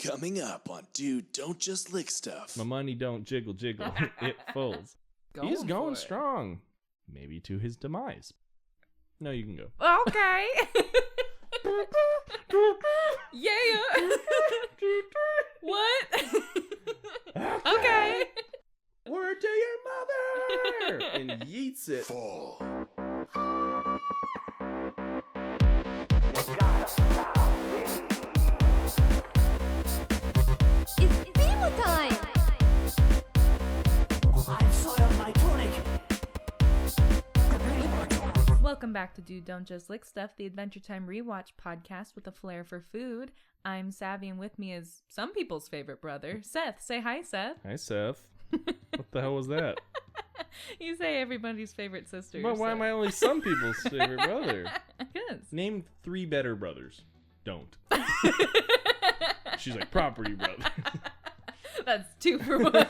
Coming up on Dude, Don't Just Lick Stuff. My money don't jiggle, jiggle. It folds. He's going strong. Maybe to his demise. No, you can go. Okay. Yeah. What? Okay. Word to your mother! And yeets it. Fall. It's Beaver time! I've soiled my tunic. Welcome back to Dude, Don't Just Lick Stuff, the Adventure Time rewatch podcast with a flair for food. I'm Savy, and with me is some people's favorite brother, Seth. Say hi, Seth. Hi, Seth. What the hell was that? You say everybody's favorite sister. But why am I only some people's favorite brother? Because. Name 3 better brothers. Don't. She's like, property brother. That's 2 for 1.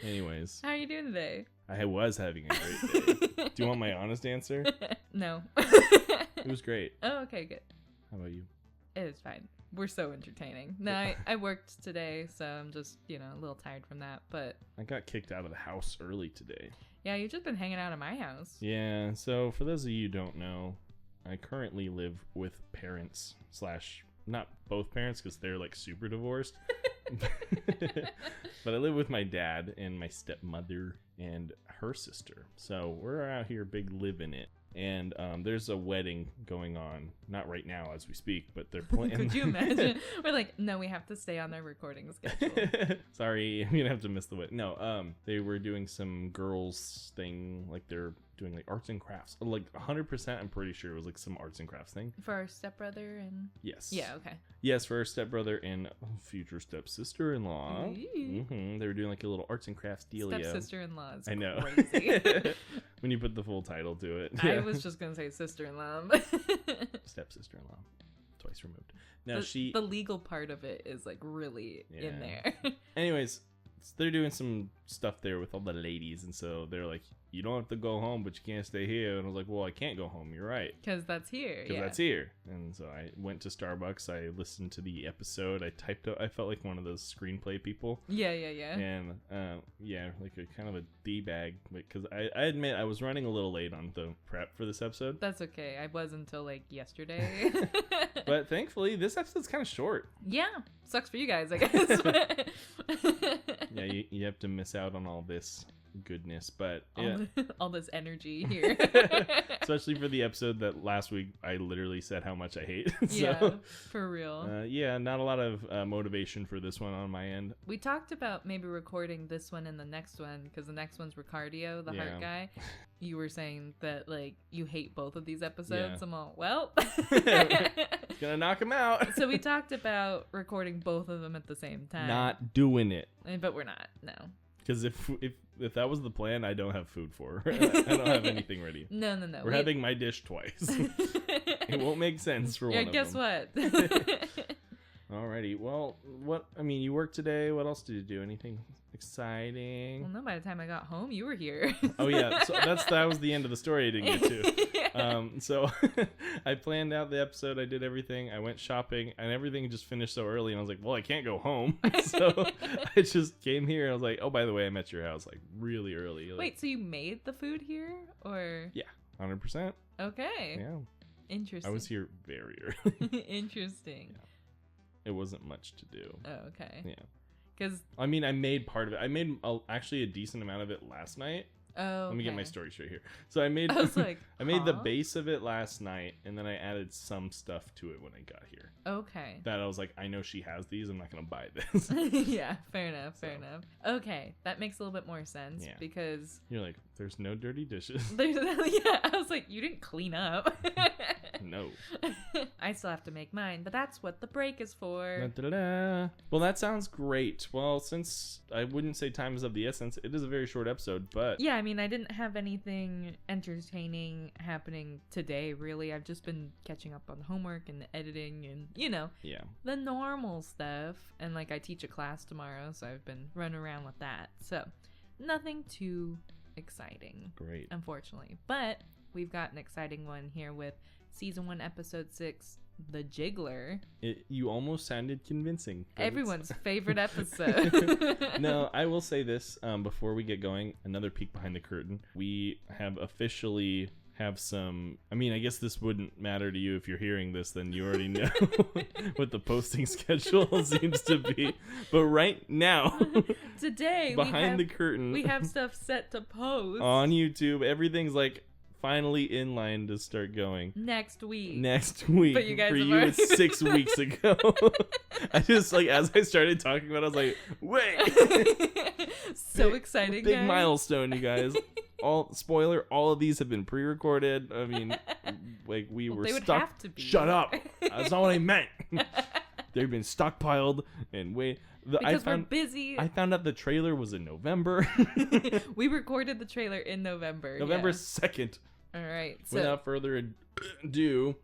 Anyways. How are you doing today? I was having a great day. Do you want my honest answer? No. It was great. Oh, okay, good. How about you? It was fine. We're so entertaining. No, I worked today, so I'm just, a little tired from that. But I got kicked out of the house early today. yeah, you've just been hanging out at my house. Yeah, so for those of you who don't know, I currently live with parents / not both parents because they're like super divorced. But I live with my dad and my stepmother and her sister. So we're out here big living it. And there's a wedding going on, not right now as we speak, but they're planning. Could you imagine? We're like, no, we have to stay on their recording schedule. Sorry, I'm gonna have to miss the wedding. No, they were doing some girls thing, like they're doing like arts and crafts. Like 100%, I'm pretty sure it was like some arts and crafts thing. For our stepbrother and... Yes. Yeah, okay. Yes, for our stepbrother and future stepsister-in-law. Ooh. They were doing like a little arts and crafts dealio. Stepsister-in-law is I know. crazy. When you put the full title to it. I was just going to say sister-in-law. Stepsister-in-law. Twice removed. No, the legal part of it is like really in there. Anyways, they're doing some stuff there with all the ladies, and so they're like, you don't have to go home, but you can't stay here. And I was like, well, I can't go home. You're right. Because that's here. Because that's here. And so I went to Starbucks. I listened to the episode. I typed out. I felt like one of those screenplay people. Yeah. And like a kind of a D-bag. Because I admit I was running a little late on the prep for this episode. That's okay. I was until like yesterday. But thankfully, this episode's kind of short. Yeah. Sucks for you guys, I guess. Yeah, you have to miss out on all this goodness, but all this energy here. Especially for the episode that last week I literally said how much I hate. So, yeah, for real. Not a lot of motivation for this one on my end. We talked about maybe recording this one and the next one because the next one's Ricardio, the heart guy. You were saying that like you hate both of these episodes. Yeah. I'm all, well, It's gonna knock him out. So we talked about recording both of them at the same time. Not doing it. But we're not. No. Because if that was the plan, I don't have food for her. I don't have anything ready. No. We're having my dish twice. It won't make sense for one of them. Yeah, guess what? Alrighty. Well, you worked today. What else did you do? Anything exciting? Well, no, by the time I got home, you were here. Oh, yeah. So that was the end of the story I didn't get to. So I planned out the episode. I did everything. I went shopping and everything just finished so early. And I was like, well, I can't go home. So I just came here. And I was like, oh, by the way, I'm at your house like really early. Like, Wait, so you made the food here or? Yeah, 100%. Okay. Yeah. Interesting. I was here very early. Interesting. Yeah. It wasn't much to do. Oh, okay. Yeah. Because I made part of it. I made actually a decent amount of it last night. Oh, Let me get my story straight here. So I was like, I made the base of it last night, and then I added some stuff to it when I got here. Okay. That I was like, I know she has these. I'm not gonna buy this. Yeah, fair enough. Okay, that makes a little bit more sense because you're like, there's no dirty dishes. I was like, you didn't clean up. No. I still have to make mine, but that's what the break is for. Da-da-da. Well, that sounds great. Well, since I wouldn't say time is of the essence, it is a very short episode, but yeah, I mean, I didn't have anything entertaining happening today, really. I've just been catching up on homework and editing and, the normal stuff. And, like, I teach a class tomorrow, so I've been running around with that. So, nothing too exciting. Great. Unfortunately. But we've got an exciting one here with Season 1, Episode 6, The Jiggler. You almost sounded convincing. Everyone's favorite episode. No, I will say this before we get going. Another peek behind the curtain. We have officially have some. I mean, I guess this wouldn't matter to you if you're hearing this. Then you already know what the posting schedule seems to be. But right now, today behind the curtain, we have stuff set to post on YouTube. Everything's like finally in line to start going next week. But you guys for you it's 6 weeks ago. I just like as I started talking about it, I was like, wait. So exciting. Big guys. milestone, you guys. All of these have been pre-recorded. I mean, like we were they would stuck. have to be. Shut up. That's not what I meant. They've been stockpiled and because we're busy. I found out the trailer was in November. We recorded the trailer in November. November yeah. 2nd. All right. So Without further ado,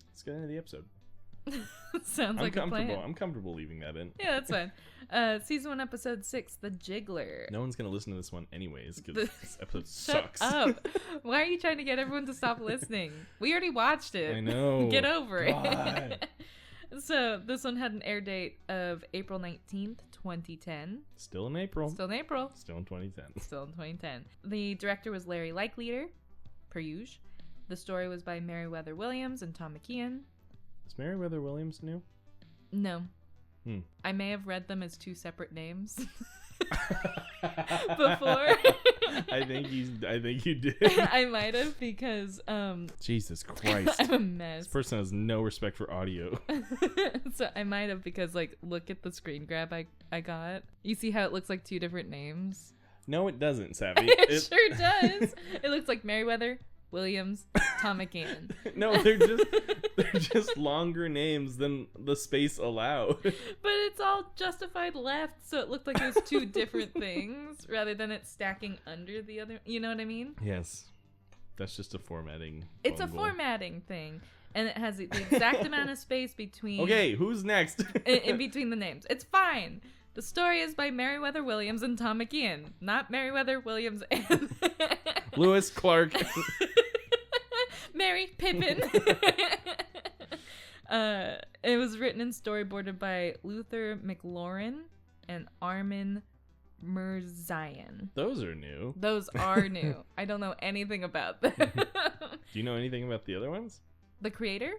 let's get into the episode. sounds like a plan. I'm comfortable leaving that in. Yeah, that's fine. Season 1, episode 6, The Jiggler. No one's gonna listen to this one anyways because this episode sucks. Shut up. Why are you trying to get everyone to stop listening? We already watched it. I know. Get over God. it. So this one had an air date of April 19th, 2010. Still in April. Still in April. Still in 2010. Still in 2010. The director was Larry Likeleader, per usual. The story was by Meriwether Williams and Tom McKeon. Is Meriwether Williams new? No. I may have read them as 2 separate names before. I think you did. I might have because Jesus Christ. I'm a mess. This person has no respect for audio. So I might have because like look at the screen grab I got. You see how it looks like 2 different names? No, it doesn't, Savvy. It sure does. It looks like Meriwether Williams, Tom McKeon. No, they're just longer names than the space allowed. But it's all justified left, so it looked like it was 2 different things rather than it stacking under the other. You know what I mean? Yes. That's just a formatting. It's a bungle. formatting thing. And it has the exact amount of space between. Okay, who's next? in between the names. It's fine. The story is by Meriwether Williams and Tom McKeon, not Meriwether Williams and Lewis Clark. Mary Pippin. It was written and storyboarded by Luther McLaurin and Armin Mirzayan. Those are new. Those are new. I don't know anything about them. Do you know anything about the other ones? The creator?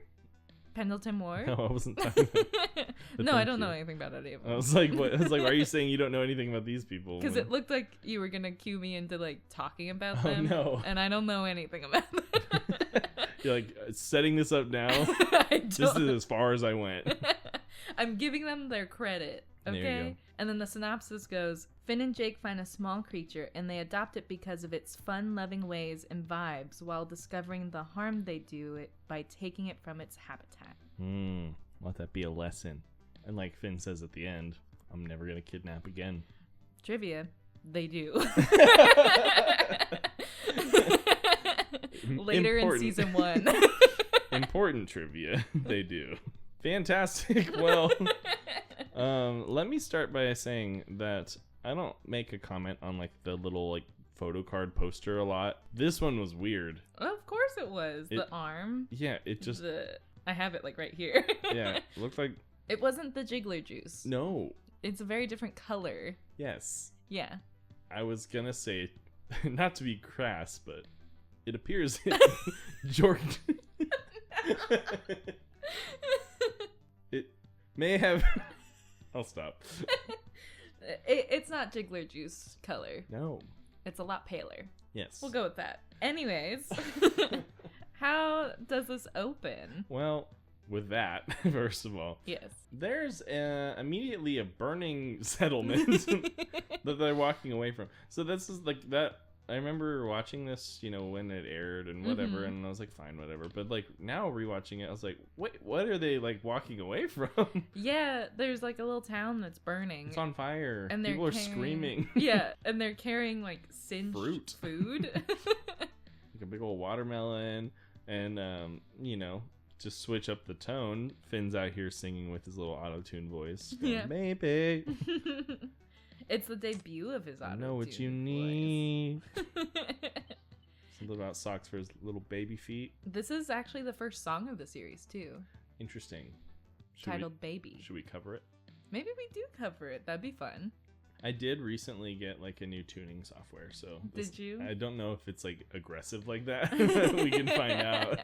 Pendleton Ward? No, I wasn't talking about. No, I don't know anything about any of them. I was like, what? I was like, why are you saying you don't know anything about these people? Because it looked like you were gonna cue me into like talking about Oh, them. no. And I don't know anything about them. You're like setting this up now. I This don't. is as far as I went. I'm giving them their credit. There you Okay. go. And then the synopsis goes: Finn and Jake find a small creature and they adopt it because of its fun-loving ways and vibes, while discovering the harm they do it by taking it from its habitat. Let that be a lesson. And like Finn says at the end, I'm never gonna kidnap again. Trivia: they do. Later in season 1. Important trivia. They do. Fantastic. Well, let me start by saying that I don't make a comment on like the little like photo card poster a lot. This one was weird. Of course it was. The arm. Yeah, it just. I have it like right here. Yeah, it looked like. It wasn't the Jiggler juice. No. It's a very different color. Yes. Yeah. I was gonna say, not to be crass, but it appears Jordan. It may have. I'll stop. It's not Jiggler juice color. No. It's a lot paler. Yes. We'll go with that. Anyways, how does this open? Well, with that, first of all, Yes. there's immediately a burning settlement that they're walking away from. So this is like that. I remember watching this, you know, when it aired and whatever, and I was like, fine, whatever. But like now rewatching it, I was like, wait, what are they like walking away from? Yeah, there's like a little town that's burning. It's on fire. And they're People are carrying- screaming. Yeah, and they're carrying like singed Fruit. food. Like a big old watermelon, and you know, just switch up the tone. Finn's out here singing with his little auto-tune voice. Going, Yeah. Maybe. It's the debut of his I auto. know what you need. Something about socks for his little baby feet. This is actually the first song of the series too. Interesting. titled Baby. Should we cover it? Maybe we do cover it. That'd be fun. I did recently get like a new tuning software, so Did you? I don't know if it's like aggressive like that. We can find out.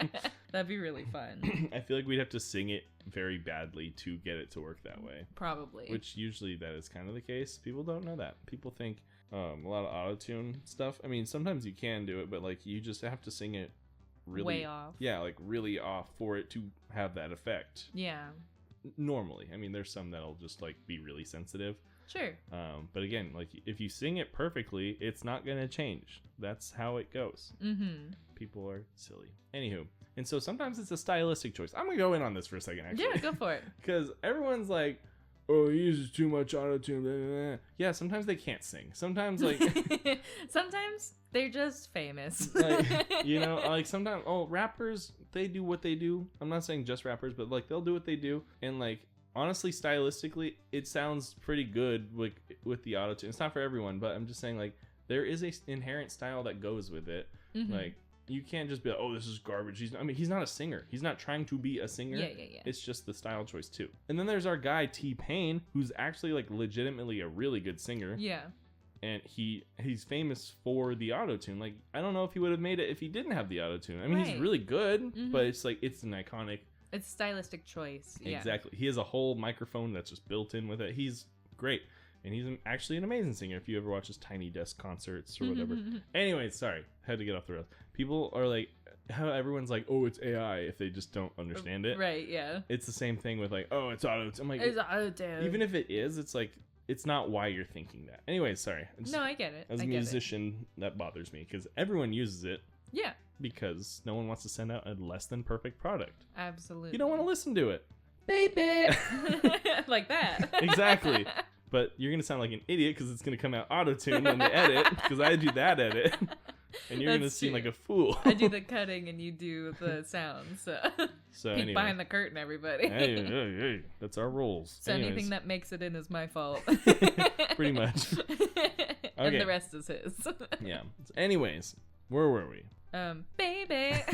That'd be really fun. I feel like we'd have to sing it very badly to get it to work that way. Probably. Which usually that is kind of the case. People don't know that. People think a lot of auto-tune stuff. I mean, sometimes you can do it, but like you just have to sing it really way off. Yeah, like really off for it to have that effect. Yeah. Normally. I mean, there's some that'll just like be really sensitive. Sure. But again, like if you sing it perfectly, it's not gonna change. That's how it goes. Mm-hmm. People are silly. Anywho, and so sometimes it's a stylistic choice. I'm gonna go in on this for a second, actually. Yeah, go for it. Because everyone's like, "Oh, he uses too much auto-tune." Blah, blah, blah. Yeah, sometimes they can't sing. Sometimes like, sometimes they're just famous. like, you know, like sometimes rappers, they do what they do. I'm not saying just rappers, but like they'll do what they do, and like. Honestly, stylistically, it sounds pretty good with the autotune. It's not for everyone, but I'm just saying, like, there is a inherent style that goes with it. Mm-hmm. Like, you can't just be like, oh, this is garbage. He's not a singer. He's not trying to be a singer. Yeah. It's just the style choice, too. And then there's our guy, T-Pain, who's actually, like, legitimately a really good singer. Yeah. And he's famous for the autotune. Like, I don't know if he would have made it if he didn't have the autotune. I mean, he's really good, but it's like, it's an iconic... It's stylistic choice. Yeah. Exactly. He has a whole microphone that's just built in with it. He's great. And he's actually an amazing singer if you ever watch his Tiny Desk concerts or whatever. Anyways, sorry. Had to get off the rails. People are like, how everyone's like, oh, it's AI if they just don't understand it. Right, yeah. It's the same thing with like, oh, it's auto. I'm like, it's auto-tune. Even if it is, it's like, it's not why you're thinking that. Anyways, sorry. No, I get it. As a musician, that bothers me because everyone uses it. Yeah. Because no one wants to send out a less than perfect product. Absolutely. You don't want to listen to it. Baby! Like that. Exactly. But you're going to sound like an idiot because it's going to come out auto-tuned in the edit because I do that edit. And you're going to seem like a fool. I do the cutting and you do the sounds. So peek anyway. behind the curtain, everybody. Hey, that's our rules. So anything that makes it in is my fault. Pretty much. And the rest is his. Yeah. Anyways, where were we? Baby.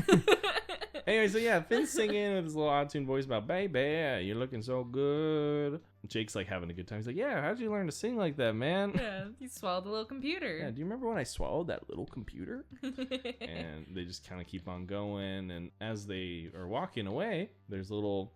Anyway, so yeah, Finn's singing with his little auto-tune voice about baby, you're looking so good. Jake's like having a good time. He's like, yeah, how'd you learn to sing like that, man? Yeah, he swallowed a little computer. Yeah, do you remember when I swallowed that little computer? And they just kind of keep on going. And as they are walking away, there's little.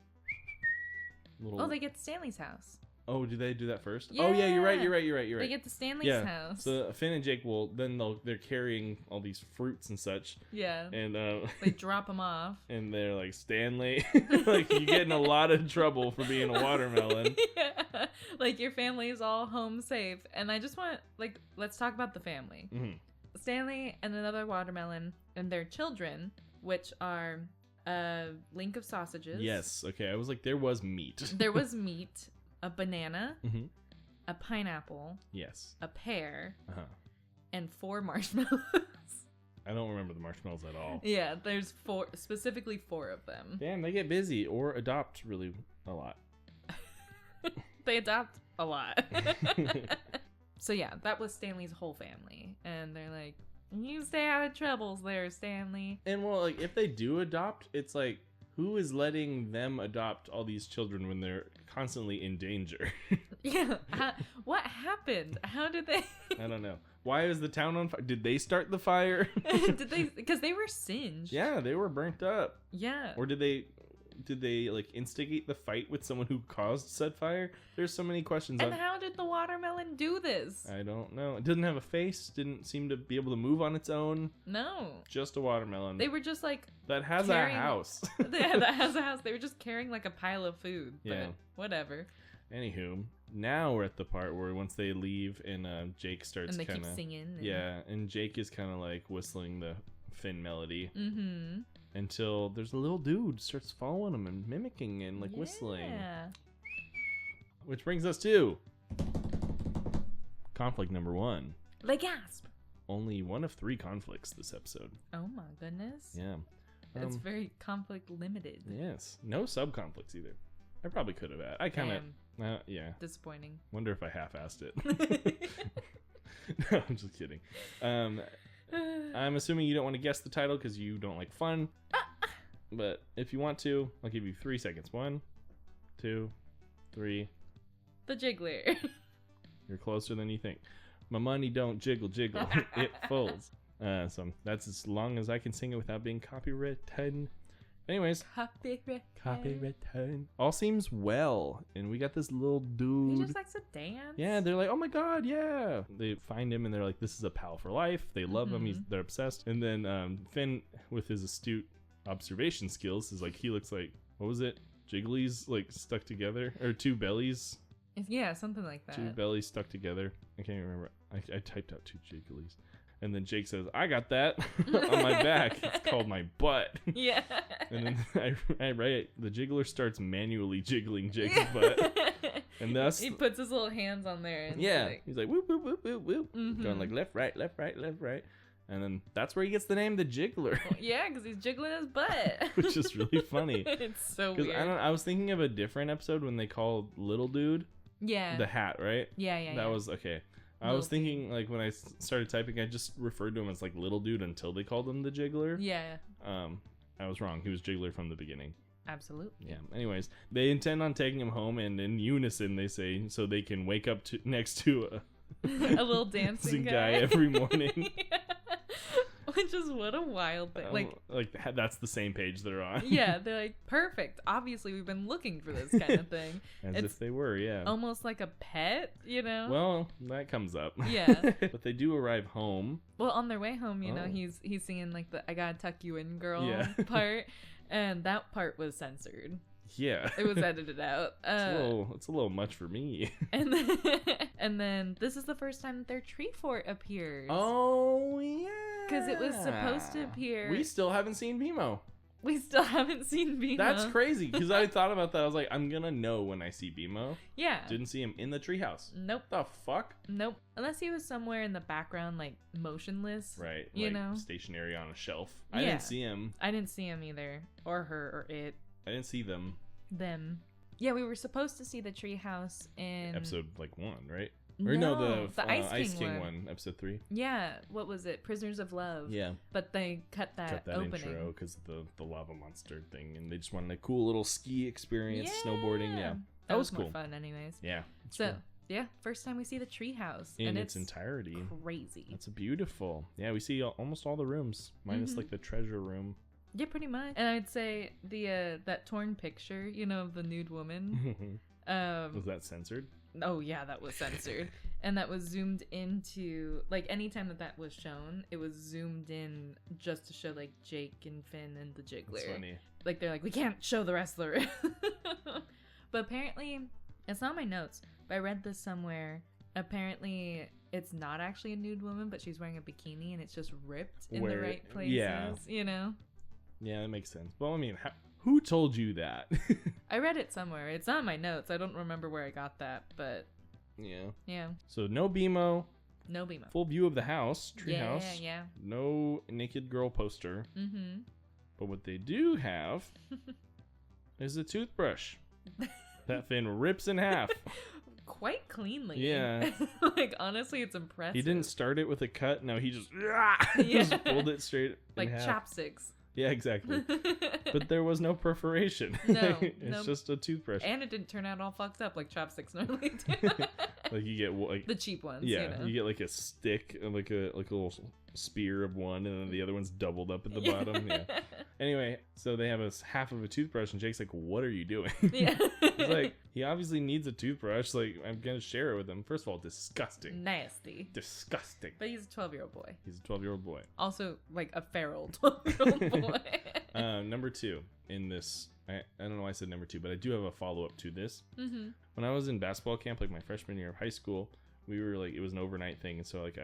Oh, they get to Stanley's house. Oh, do they do that first? Yeah. Oh, yeah, you're right. They get to Stanley's house. So Finn and Jake they're carrying all these fruits and such. Yeah. And they drop them off. And they're like, Stanley, like you get in a lot of trouble for being a watermelon. Yeah. Like your family is all home safe. And I just want, like, let's talk about the family. Mm-hmm. Stanley and another watermelon and their children, which are a link of sausages. Yes. Okay. I was like, there was meat. There was meat. A banana, mm-hmm. a pineapple, yes, a pear, and 4 marshmallows. I don't remember the marshmallows at all. Yeah, there's specifically 4 of them. Damn, they get busy or adopt really a lot. They adopt a lot. So yeah, that was Stanley's whole family. And they're like, you stay out of troubles there, Stanley. And well, like if they do adopt, it's like, who is letting them adopt all these children when they're constantly in danger? Yeah. What happened? How did they... I don't know. Why is the town on fire? Did they start the fire? Did they... Because they were singed. Yeah, they were burnt up. Yeah. Or did they like instigate the fight with someone who caused said fire? There's so many questions. And how did the watermelon do this? I don't know. It didn't have a face. Didn't seem to be able to move on its own. No. Just a watermelon. They were just like... That has a house. Yeah, that has a house. They were just carrying like a pile of food. But yeah. Whatever. Anywho, now we're at the part where once they leave and Jake starts kind of... And they keep singing. Yeah, and Jake is kind of like whistling the Finn melody. Mm-hmm. Until there's a little dude starts following him and mimicking and like whistling. Yeah. Which brings us to conflict number 1. The gasp. Only 1 of 3 conflicts this episode. Oh my goodness. Yeah. It's very conflict limited. Yes. No sub-conflicts either. I probably could have had. I kind of... yeah. Disappointing. Wonder if I half-assed it. No, I'm just kidding. I'm assuming you don't want to guess the title because you don't like fun. But if you want to, I'll give you 3 seconds. 1, 2, 3. The Jiggler. You're closer than you think. My money don't jiggle, jiggle. It folds. So that's as long as I can sing it without being copywritten. Anyways, copywritten. All seems well, and we got this little dude. He just likes to dance. Yeah, they're like, oh my god, yeah. They find him and they're like, this is a pal for life. They love him. They're obsessed. And then Finn, with his astute observation skills, is like, he looks like, what was it? Jigglies like stuck together, or two bellies. Yeah, something like that. Two bellies stuck together. I can't even remember. I typed out two jigglies. And then Jake says, I got that on my back. It's called my butt. Yeah. And then I write, the jiggler starts manually jiggling Jake's butt. And thus he puts his little hands on there. And yeah. He's like, whoop, whoop, whoop, whoop, whoop. Going like left, right, left, right, left, right. And then that's where he gets the name the Jiggler. Yeah, because he's jiggling his butt. Which is really funny. It's so weird. I was thinking of a different episode when they called Little Dude. Yeah. The hat, right? Yeah. That was okay. I was thinking, like, when I started typing, I just referred to him as, like, Little Dude until they called him the Jiggler. Yeah. I was wrong. He was Jiggler from the beginning. Absolutely. Yeah. Anyways, they intend on taking him home, and in unison, they say, so they can wake up next to a little dancing guy every morning. Yeah. Which is what a wild thing. Like that's the same page they're on. Yeah, they're like, perfect. Obviously, we've been looking for this kind of thing. As if they were, yeah. Almost like a pet, you know? Well, that comes up. Yeah. But they do arrive home. Well, on their way home, you know, he's singing like the "I Gotta Tuck You In, Girl" part, and that part was censored. Yeah. It was edited out. It's a little much for me. And then this is the first time that their tree fort appears. Oh, yeah. Because it was supposed to appear. We still haven't seen BMO. We still haven't seen BMO. That's crazy, because I thought about that. I was like, I'm going to know when I see BMO. Yeah. Didn't see him in the treehouse. Nope. The fuck? Nope. Unless he was somewhere in the background, like, motionless. Right. You know? Stationary on a shelf. I didn't see him. I didn't see him either. Or her, or it. I didn't see them. Them. Yeah, we were supposed to see the treehouse in... Episode, 1, right? No, Or no, the Ice King one, episode 3. Yeah, what was it? Prisoners of Love. Yeah. But they cut that opening. Intro because the lava monster thing, and they just wanted a cool little ski experience, snowboarding. Yeah, that was cool. More fun, anyways. Yeah. So cool. Yeah, first time we see the treehouse in its entirety. Crazy. That's beautiful. Yeah, we see almost all the rooms, minus like the treasure room. Yeah, pretty much. And I'd say the that torn picture, you know, of the nude woman. Was that censored? Oh yeah, that was censored. And that was zoomed into, like, anytime that was shown, it was zoomed in just to show, like, Jake and Finn and the Jiggler. That's funny. Like, they're like, we can't show the rest of the room. But apparently, it's not in my notes, but I read this somewhere. Apparently, it's not actually a nude woman, but she's wearing a bikini and it's just ripped in the right places, you know? Yeah, that makes sense. Well, I mean, who told you that? I read it somewhere. It's not in my notes. I don't remember where I got that, but... Yeah. So no BMO. No BMO. Full view of the house, treehouse. Yeah. No naked girl poster. Mm-hmm. But what they do have is a toothbrush that Finn rips in half. Quite cleanly. Yeah. Like, honestly, it's impressive. He didn't start it with a cut. No, he just, just pulled it straight like in half. chopsticks. Yeah, exactly. But there was no perforation. No. It's just a toothbrush. And it didn't turn out all fucked up like chopsticks normally do. Like you get like the cheap ones. Yeah, you know? you get like a stick, like a little spear of one, and then the other one's doubled up at the bottom. Yeah. Anyway, so they have half of a toothbrush, and Jake's like, "What are you doing?" Yeah. He's like, he obviously needs a toothbrush. Like, I'm gonna share it with him. First of all, disgusting. Nasty. Disgusting. But he's a 12-year-old boy. He's a 12-year-old boy. Also, like a feral 12-year-old boy. Number 2 in this. I don't know why I said number 2, but I do have a follow-up to this. Mm-hmm. When I was in basketball camp, like my freshman year of high school, we were like, it was an overnight thing, and so like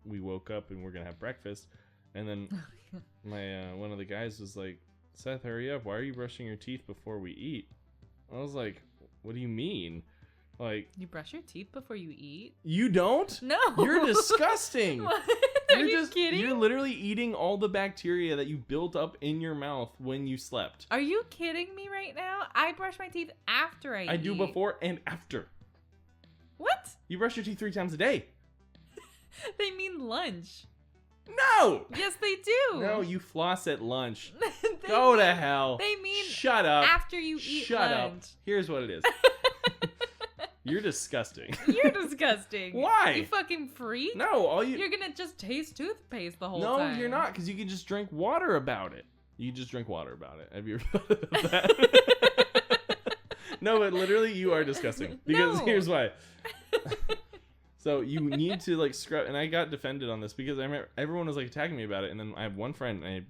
we woke up and we're gonna have breakfast, and then my one of the guys was like, "Seth, hurry up! Why are you brushing your teeth before we eat?" I was like, "What do you mean? Like, you brush your teeth before you eat? You don't? No, you're disgusting." What? Are you kidding? You're literally eating all the bacteria that you built up in your mouth when you slept. Are you kidding me right now? I brush my teeth after I eat. I do before and after. What? You brush your teeth 3 times a day. They mean lunch. No! Yes, they do. No, you floss at lunch. They Go to mean- hell. They mean Shut up. after you eat Shut lunch. up. Here's what it is. You're disgusting. You're disgusting. Why? You fucking freak. No, all you... You're gonna just taste toothpaste the whole No, time. you're not, because you can just drink water about it. You can just drink water about it. Have you ever thought of that? No, but literally, you are disgusting. Because No. here's why. So you need to like scrub, and I got defended on this because I remember everyone was like attacking me about it, and then I have one friend. And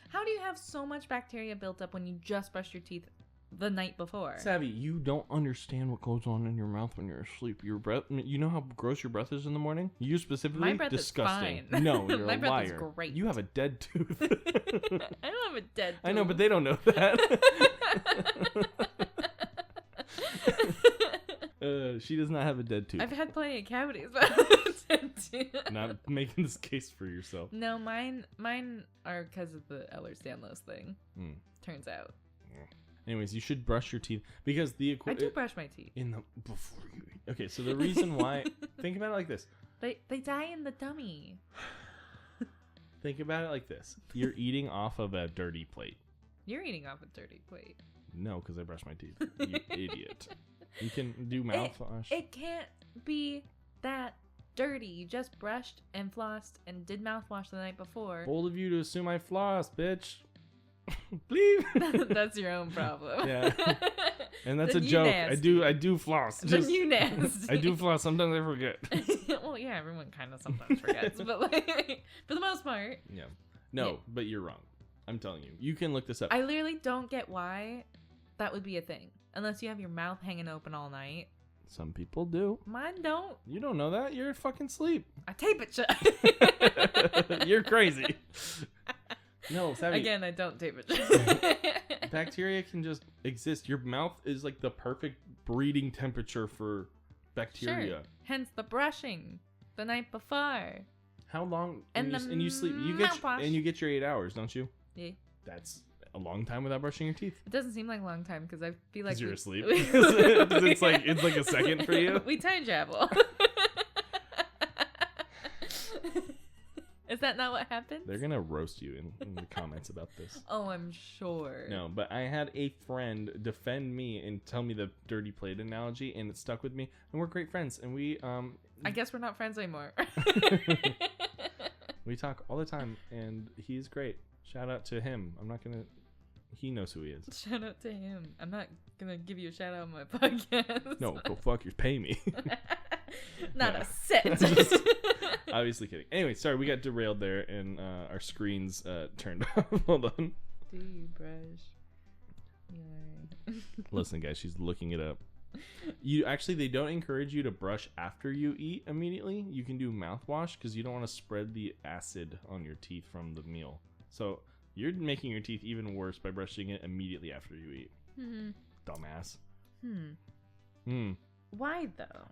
How do you have so much bacteria built up when you just brushed your teeth the night before? Savvy, you don't understand what goes on in your mouth when you're asleep. Your breath. You know how gross your breath is in the morning. You specifically My breath disgusting. is fine. No, you're My a breath is liar. great. You have a dead tooth. I don't have a dead tooth. I know, but they don't know that. She does not have a dead tooth. I've had plenty of cavities, but I don't have a dead tooth. Not making this case for yourself. No, mine are because of the Ehlers-Danlos thing. Turns out. Anyways, you should brush your teeth because I do brush my teeth. Before you eat. Okay, so the reason why, think about it like this. They die in the tummy. Think about it like this. You're eating off of a dirty plate. You're eating off a dirty plate. No, because I brush my teeth. You idiot. You can do mouthwash. It can't be that dirty. You just brushed and flossed and did mouthwash the night before. Bold of you to assume I floss, bitch. Believe. That's your own problem. Yeah. And that's Then a you joke. nasty. I do floss. Then you nasty. I do floss. Sometimes I forget. Well, yeah, everyone kind of sometimes forgets, but like for the most part. Yeah. No, Yeah. but you're wrong. I'm telling you. You can look this up. I literally don't get why that would be a thing. Unless you have your mouth hanging open all night. Some people do. Mine don't. You don't know that. You're fucking sleep. I tape it shut. You're crazy. No, Savvy. Again, I don't tape it shut. Bacteria can just exist. Your mouth is like the perfect breeding temperature for bacteria. Sure. Hence the brushing the night before. How long? And and you sleep. mouthwash. And you get your 8 hours, don't you? Yeah. That's a long time without brushing your teeth. It doesn't seem like a long time because I feel like Because you're we- asleep. 'Cause it's like a second for you. We time travel. Is that not what happened? They're gonna roast you in the comments about this. Oh, I'm sure. No, but I had a friend defend me and tell me the dirty plate analogy, and it stuck with me. And we're great friends, and we I guess we're not friends anymore. we talk all the time, and he's great. Shout out to him. I'm not gonna. He knows who he is. Shout out to him. I'm not gonna give you a shout out on my podcast. No, go fuck your pay me. Not No. a set. Just- Obviously kidding. Anyway, sorry, we got derailed there, and our screens turned off. Hold on. Do you brush your... Listen, guys, she's looking it up. They don't encourage you to brush after you eat immediately. You can do mouthwash because you don't want to spread the acid on your teeth from the meal. So you're making your teeth even worse by brushing it immediately after you eat. Dumbass. Why though?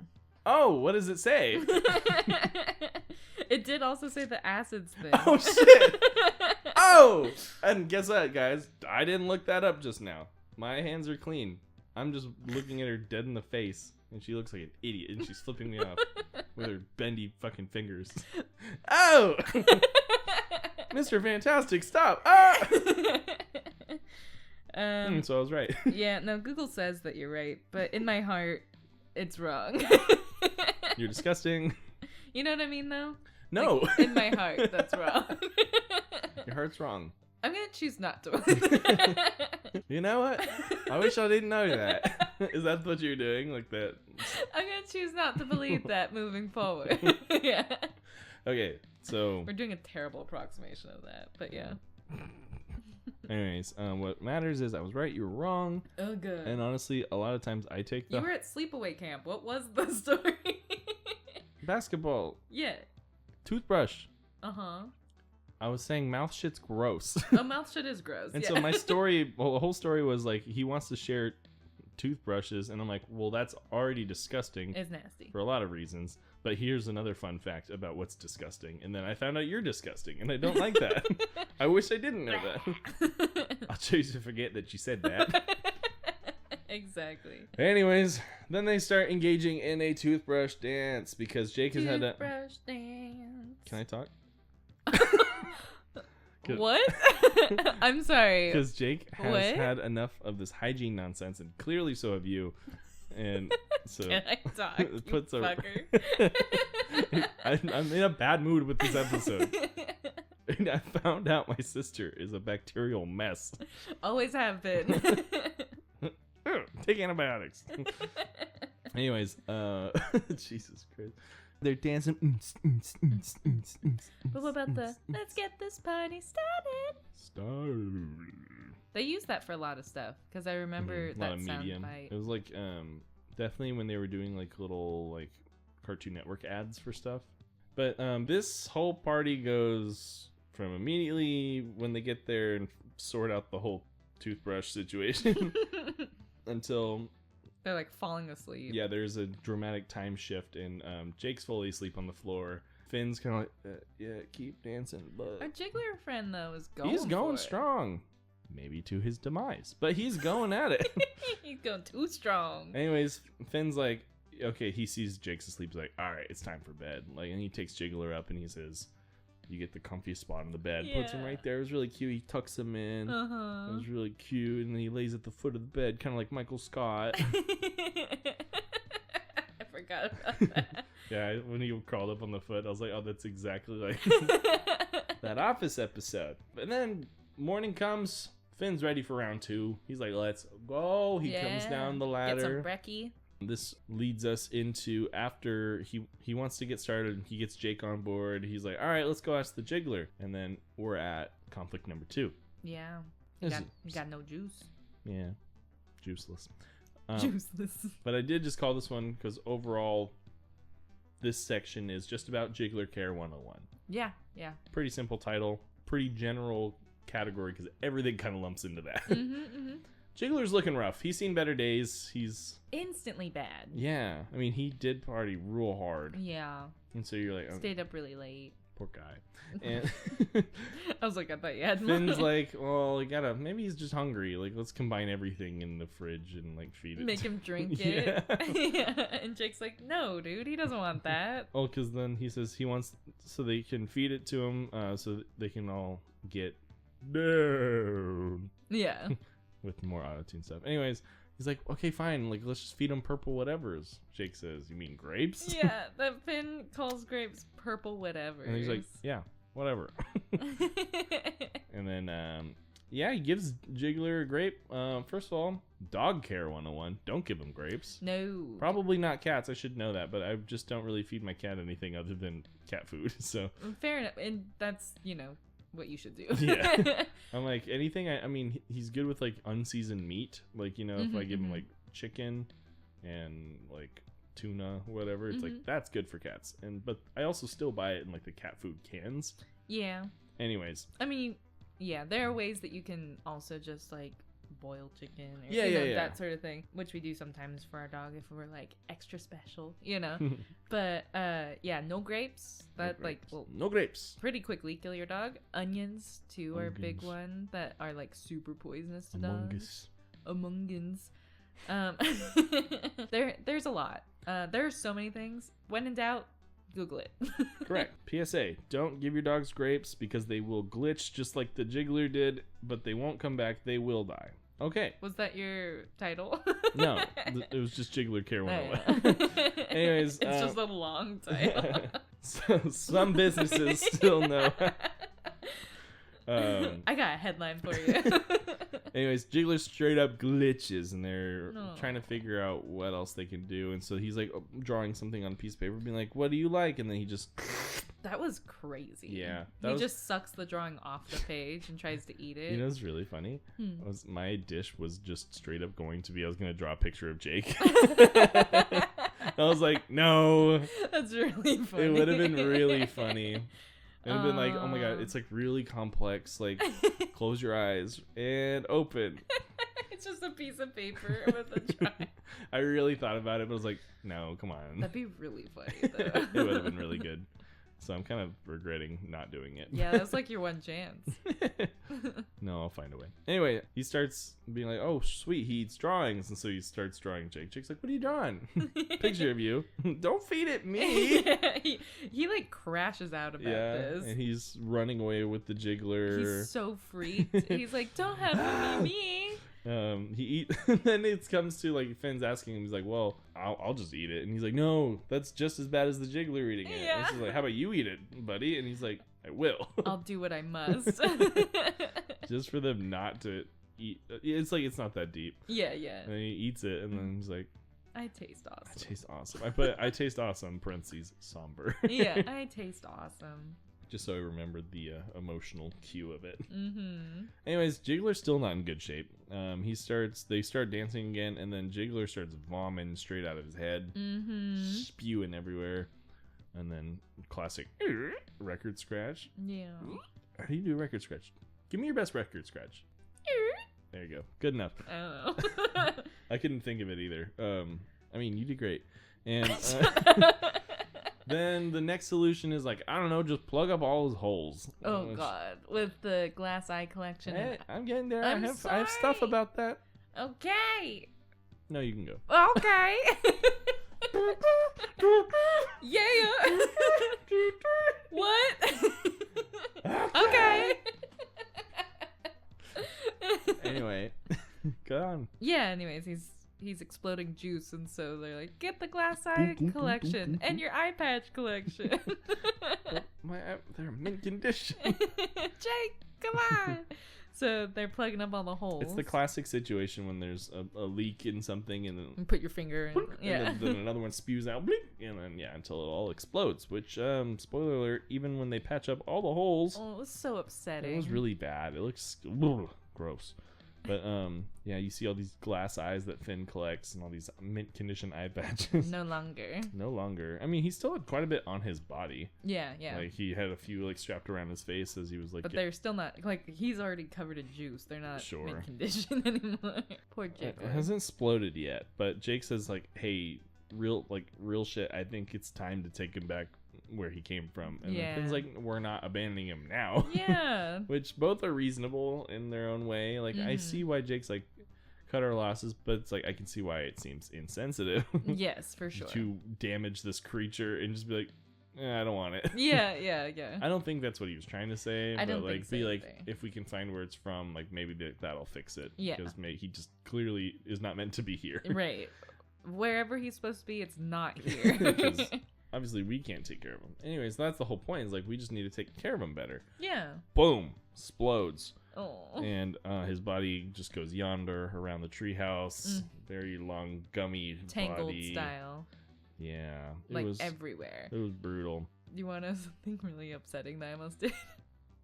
Oh, what does it say? It did also say the acids thing. Oh, shit. Oh! And guess what, guys? I didn't look that up just now. My hands are clean. I'm just looking at her dead in the face, and she looks like an idiot, and she's flipping me off with her bendy fucking fingers. Oh! Mr. Fantastic, stop! Ah! So I was right. Yeah, no, Google says that you're right, but in my heart, it's wrong. You're disgusting. You know what I mean, though? No. Like, in my heart, that's wrong. Your heart's wrong. I'm gonna choose not to. You know what? I wish I didn't know that. Is that what you're doing? Like that? I'm gonna choose not to believe that moving forward. Yeah. Okay, so... We're doing a terrible approximation of that, but yeah. Anyways, what matters is I was right, you were wrong. Oh, good. And honestly, a lot of times I take the You were at sleepaway camp. What was the story? basketball, Yeah. toothbrush. Uh-huh. I was saying mouth shit's gross. Oh, mouth shit is gross. And yeah. so my story, well, the whole story was like, he wants to share toothbrushes. And I'm like, well, that's already disgusting It's nasty. for a lot of reasons. But here's another fun fact about what's disgusting. And then I found out you're disgusting. And I don't like that. I wish I didn't know that. I'll choose to forget that you said that. Exactly. Anyways, then they start engaging in a toothbrush dance because Jake has had a... Toothbrush dance. Can I talk? What? I'm sorry. Because Jake has What? had enough of this hygiene nonsense, and clearly so have you. And so Can I talk, it you puts fucker? I'm in a bad mood with this episode. And I found out my sister is a bacterial mess. Always have been. Take antibiotics. Anyways, Jesus Christ. They're dancing. But what about the let's get this party started? They use that for a lot of stuff because I remember A lot that of sound medium. bite. It was like definitely when they were doing like little like Cartoon Network ads for stuff. But this whole party goes from immediately when they get there and sort out the whole toothbrush situation until They're like falling asleep. yeah, there's a dramatic time shift and Jake's fully asleep on the floor. Finn's kind of like yeah, keep dancing, but Our Jiggler friend though is going. he's going for it. strong. Maybe to his demise, but he's going at it. He's going too strong. Anyways, Finn's like, okay, he sees Jake's asleep. He's like, all right, it's time for bed. Like, and he takes Jiggler up and he says, you get the comfiest spot on the bed. Puts him Yeah. right there. It was really cute. He tucks him in. It Uh-huh. was really cute. And then he lays at the foot of the bed, kind of like Michael Scott. I forgot about that. Yeah, when he crawled up on the foot, I was like, oh, that's exactly like that Office episode. But then morning comes. Finn's ready for round 2. He's like, let's go. He comes Yeah. down the Get ladder. some brekkie. This leads us into after he wants to get started. He gets Jake on board. He's like, all right, let's go ask the Jiggler. And then we're at conflict number 2. Yeah. This You got no juice. Yeah, juiceless. Juiceless. But I did just call this one because overall, this section is just about Jiggler Care 101. Yeah. Yeah. Pretty simple title, pretty general category because everything kind of lumps into that. Mm-hmm. Jiggler's looking rough. He's seen better days. He's Instantly bad. yeah. I mean, he did party real hard, Yeah. and so you're like, oh, Stayed up really late. poor guy. And I was like, I thought you had Finn's more. like, well, you gotta. Maybe he's just hungry. Like, let's combine everything in the fridge and like feed it. Make him drink Yeah. it. Yeah. And Jake's like, no, dude, he doesn't want that. Oh, because then he says he wants so they can feed it to him, so that they can all get down Yeah. with more auto-tune stuff. Anyways, he's like, okay, fine. Like, let's just feed him purple whatevers. Jake says, you mean grapes? Yeah. That Finn calls grapes purple whatever. And he's like, yeah, whatever. And then, yeah, he gives Jiggler a grape. First of all, dog care 101. Don't give him grapes. No. Probably not cats. I should know that, but I just don't really feed my cat anything other than cat food. So Fair enough. And that's, what you should do. Yeah. I'm like, anything. I mean, he's good with like unseasoned meat. Like, if I give him like chicken and like tuna, whatever, it's like that's good for cats. But I also still buy it in like the cat food cans. Yeah. Anyways, I mean, yeah, there are ways that you can also just like boil chicken or Yeah. that sort of thing, which we do sometimes for our dog if we're like extra special, But yeah, no grapes. That No grapes. will no grapes. pretty quickly kill your dog. Onions too are a big Onions. one that are like super poisonous to Among dogs. Us. Among Us. There's a lot. There are so many things. When in doubt, Google it. Correct. PSA: don't give your dogs grapes because they will glitch just like the Jiggler did, but they won't come back. They will die. Okay. Was that your title? No, it was just Jiggler Care 101. Oh, yeah. Anyways, it's just a long title. So some businesses still know. I got a headline for you. Anyways, Jiggler straight up glitches, and they're No. trying to figure out what else they can do. And so he's like drawing something on a piece of paper, being like, "What do you like?" And then he just, That was crazy. Yeah, He that was- just sucks the drawing off the page and tries to eat it. you know, it's really funny. Hmm. My dish was just straight up going to be, I was gonna draw a picture of Jake. I was like, no, That's really funny. it would have been really funny. It would have been like, oh my god, it's like really complex. Like, close your eyes and open. It's just a piece of paper with a drawing. I really thought about it, but I was like, no, come on. That'd be really funny, though. It would have been really good. So I'm kind of regretting not doing it. Yeah, that's like your one chance. No, I'll find a way. Anyway, he starts being like, oh, sweet, he eats drawings. And so he starts drawing Jake. Jake's like, what are you drawing? Picture of you. Don't feed it me. Yeah, he like crashes out about this. And he's running away with the Jiggler. He's so freaked. He's like, don't have me. Then it comes to like Finn's asking him, he's like, well, I'll just eat it. And he's like, no, that's just as bad as the Jiggler eating it. Yeah. And she's like, how about you eat it, buddy? And he's like, I will. I'll do what I must. Just for them not to eat. It's like, it's not that deep. Yeah. And then he eats it, and then he's like, I taste awesome. I taste awesome. I put I taste awesome, parentheses, somber. Yeah, I taste awesome. Just so I remembered the emotional cue of it. Mm-hmm. Anyways, Jiggler's still not in good shape. They start dancing again, and then Jiggler starts vomiting straight out of his head, spewing everywhere, and then classic record scratch. Yeah. How do you do a record scratch? Give me your best record scratch. There you go. Good enough. I don't know. I couldn't think of it either. I mean, you did great. And then the next solution is like, I don't know, just plug up all his holes. Oh God, with the glass eye collection. Hey, I'm getting there. I'm I have stuff sorry. about that. Okay. No, you can go. Okay. Yeah. What? Okay. Anyway, go on. Yeah. Anyways, he's exploding juice, and so they're like, get the glass eye collection and your eye patch collection. They're mint condition. Jake, come on. So they're plugging up all the holes. It's the classic situation when there's a leak in something, and then And put your finger in. Yeah. and then another one spews out, blink, and then until it all explodes. Which spoiler alert, even when they patch up all the holes, Oh, it was so upsetting. it was really bad. It looks gross. But yeah, you see all these glass eyes that Finn collects and all these mint condition eye patches. No longer. No longer. I mean, he still had quite a bit on his body. Yeah. Like he had a few like strapped around his face as he was like. But they're still not, like, he's already covered in juice. They're not Sure. mint condition anymore. Poor Jake. It hasn't exploded yet, but Jake says like, "Hey, real shit. I think it's time to take him back where he came from." And Yeah. Finn's like, "We're not abandoning him now." Yeah. Which both are reasonable in their own way. Like I see why Jake's like, cut our losses, but it's like I can see why it seems insensitive. Yes, for sure. To damage this creature and just be like, I don't want it. Yeah. I don't think that's what he was trying to say. I but don't like, think so be like, either. if we can find where it's from, like maybe that'll fix it. Yeah. Because he just clearly is not meant to be here. Right. Wherever he's supposed to be, it's not here. Because obviously we can't take care of him. Anyways, that's the whole point. Is like we just need to take care of him better. Yeah. Boom, explodes, Oh. and his body just goes yonder around the treehouse. Very long, gummy Tangled body. style. Yeah, Like was everywhere. It was brutal. You want to know something really upsetting that I almost did?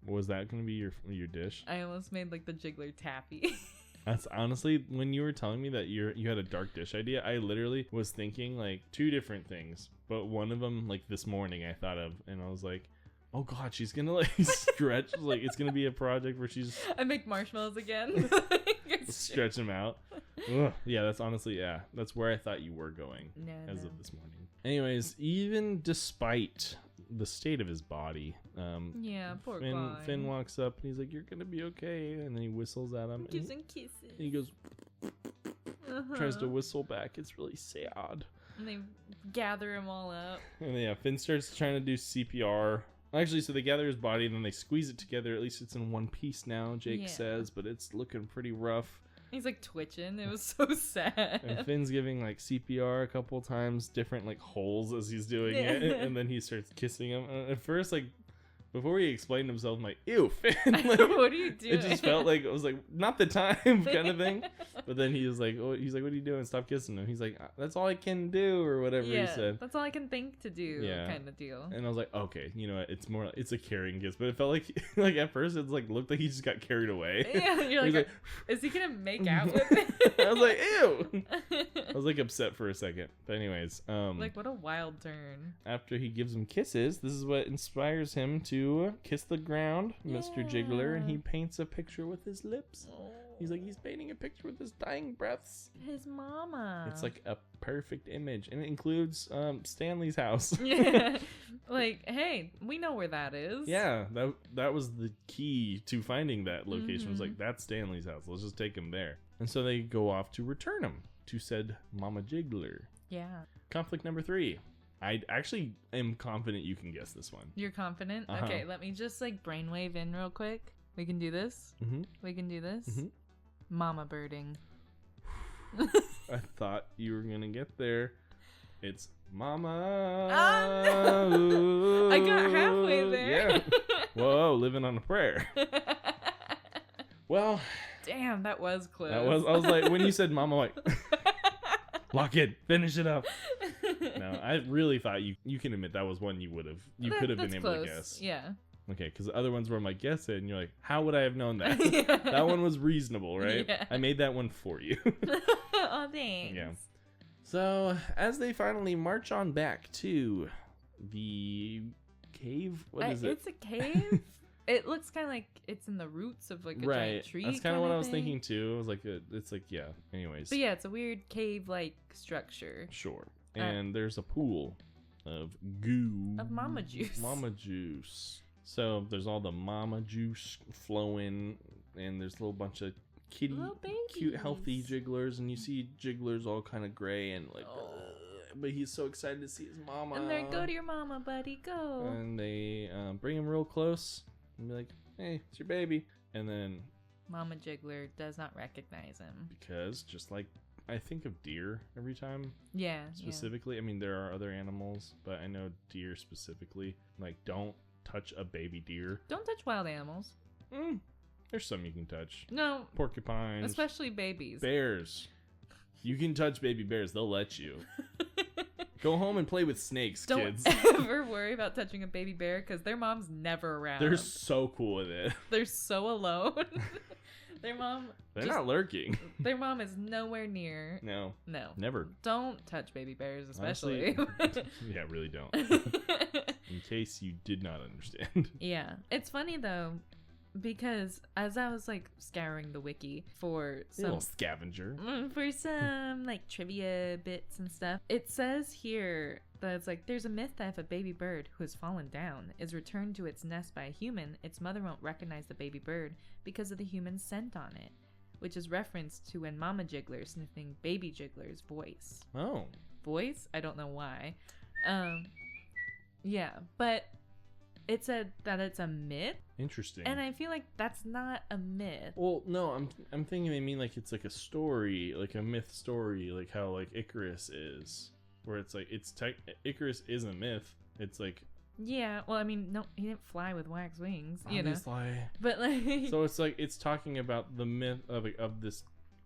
Was that gonna be your dish? I almost made like the Jiggler taffy. That's honestly, when you were telling me that you had a dark dish idea, I literally was thinking like two different things, but one of them like this morning I thought of, and I was like, oh god, she's gonna like stretch, like it's gonna be a project where she's I make marshmallows again. stretch them out. Ugh. Yeah, that's honestly, that's where I thought you were going as of this morning. Anyways, even despite the state of his body, Yeah, poor guy. Finn walks up and he's like, "You're gonna be okay," and then he whistles at him. Gives And him kisses. he goes, tries to whistle back. It's really sad. And they gather him all up. And yeah, Finn starts trying to do CPR. Actually, so they gather his body and then they squeeze it together. At least it's in one piece now, Jake Yeah. says, but it's looking pretty rough. He's like twitching. It was so sad. And Finn's giving like CPR a couple times, different like holes as he's doing Yeah. it. And then he starts kissing him. At first, like, before he explained himself, I'm like, ew, Finn. Like, What are you doing? it just felt like, it was like, not the time kind of thing. But then he was like, what are you doing? Stop kissing him. He's like, that's all I can do, or whatever he said. That's all I can think to do, Yeah. kind of deal. And I was like, okay, you know what? It's a carrying kiss. But it felt like, like at first, it's like, looked like he just got carried away. Yeah, you're He's like, is he gonna make out with it? I was like, ew. I was like upset for a second. But anyways, like, what a wild turn. after he gives him kisses, this is what inspires him to kiss the ground, Mr. Jiggler, and he paints a picture with his lips. He's like, he's painting a picture with his dying breaths. His mama. It's like a perfect image, and it includes Stanley's house. Yeah. Like, hey, we know where that is. Yeah, that was the key to finding that location. Was like, that's Stanley's house. Let's just take him there. And so they go off to return him to said Mama Jiggler. Yeah. Conflict number 3. I actually am confident you can guess this one. You're confident? Uh-huh. Okay, let me just like brainwave in real quick. We can do this. Mm-hmm. We can do this. Mm-hmm. Mama birding. I thought you were gonna get there. It's Mama. I got halfway there. Yeah. Whoa, living on a prayer. Well, damn, that was close. I was like, when you said Mama, like, lock it, finish it up. No, I really thought you can admit that was one you could have been able close. to guess. Yeah. Okay, because the other ones were I'm like, guess it, and you're like, how would I have known that? Yeah. That one was reasonable, right? Yeah. I made that one for you. Oh, thanks. Yeah. So as they finally march on back to the cave, what is it? It's a cave. It looks kind of like it's in the roots of like a giant tree. That's kind of what I was thinking too. It was like it's like, yeah. Anyways. But yeah, it's a weird cave-like structure. Sure. And there's a pool of goo. Of mama juice. Mama juice. So there's all the mama juice flowing, and there's a little bunch of kitty, cute, healthy jigglers, and you see jigglers all kind of gray and like, but he's so excited to see his mama. And they're, go to your mama, buddy, go. And they bring him real close and be like, hey, it's your baby. And then Mama Jiggler does not recognize him. Because just like I think of deer every time. Yeah. Specifically, I mean, there are other animals, but I know deer specifically. Like, don't touch a baby deer. Don't touch wild animals. There's some you can touch. No. Porcupines. Especially babies. Bears. You can touch baby bears. They'll let you. Go home and play with snakes, kids. Don't ever worry about touching a baby bear because their mom's never around. They're so cool with it. They're so alone. Their mom... They're not lurking. Their mom is nowhere near. No. No. Never. Don't touch baby bears, especially. Honestly, yeah, really don't. In case you did not understand. Yeah. It's funny, though, because as I was, like, scouring the wiki for some... little scavenger. For some, like, trivia bits and stuff, it says here that it's like, there's a myth that if a baby bird who has fallen down is returned to its nest by a human, its mother won't recognize the baby bird because of the human's scent on it, which is referenced to when Mama Jiggler sniffing baby Jiggler's voice. Oh. Voice? I don't know why. Yeah, but it said that it's a myth. Interesting. And I feel like that's not a myth. Well, no, I'm thinking they mean like it's like a story, like a myth story, like how like Icarus is, where it's like Icarus is a myth. It's like, yeah, well, I mean, no, he didn't fly with wax wings, you know. Obviously. But like, so it's like it's talking about the myth of this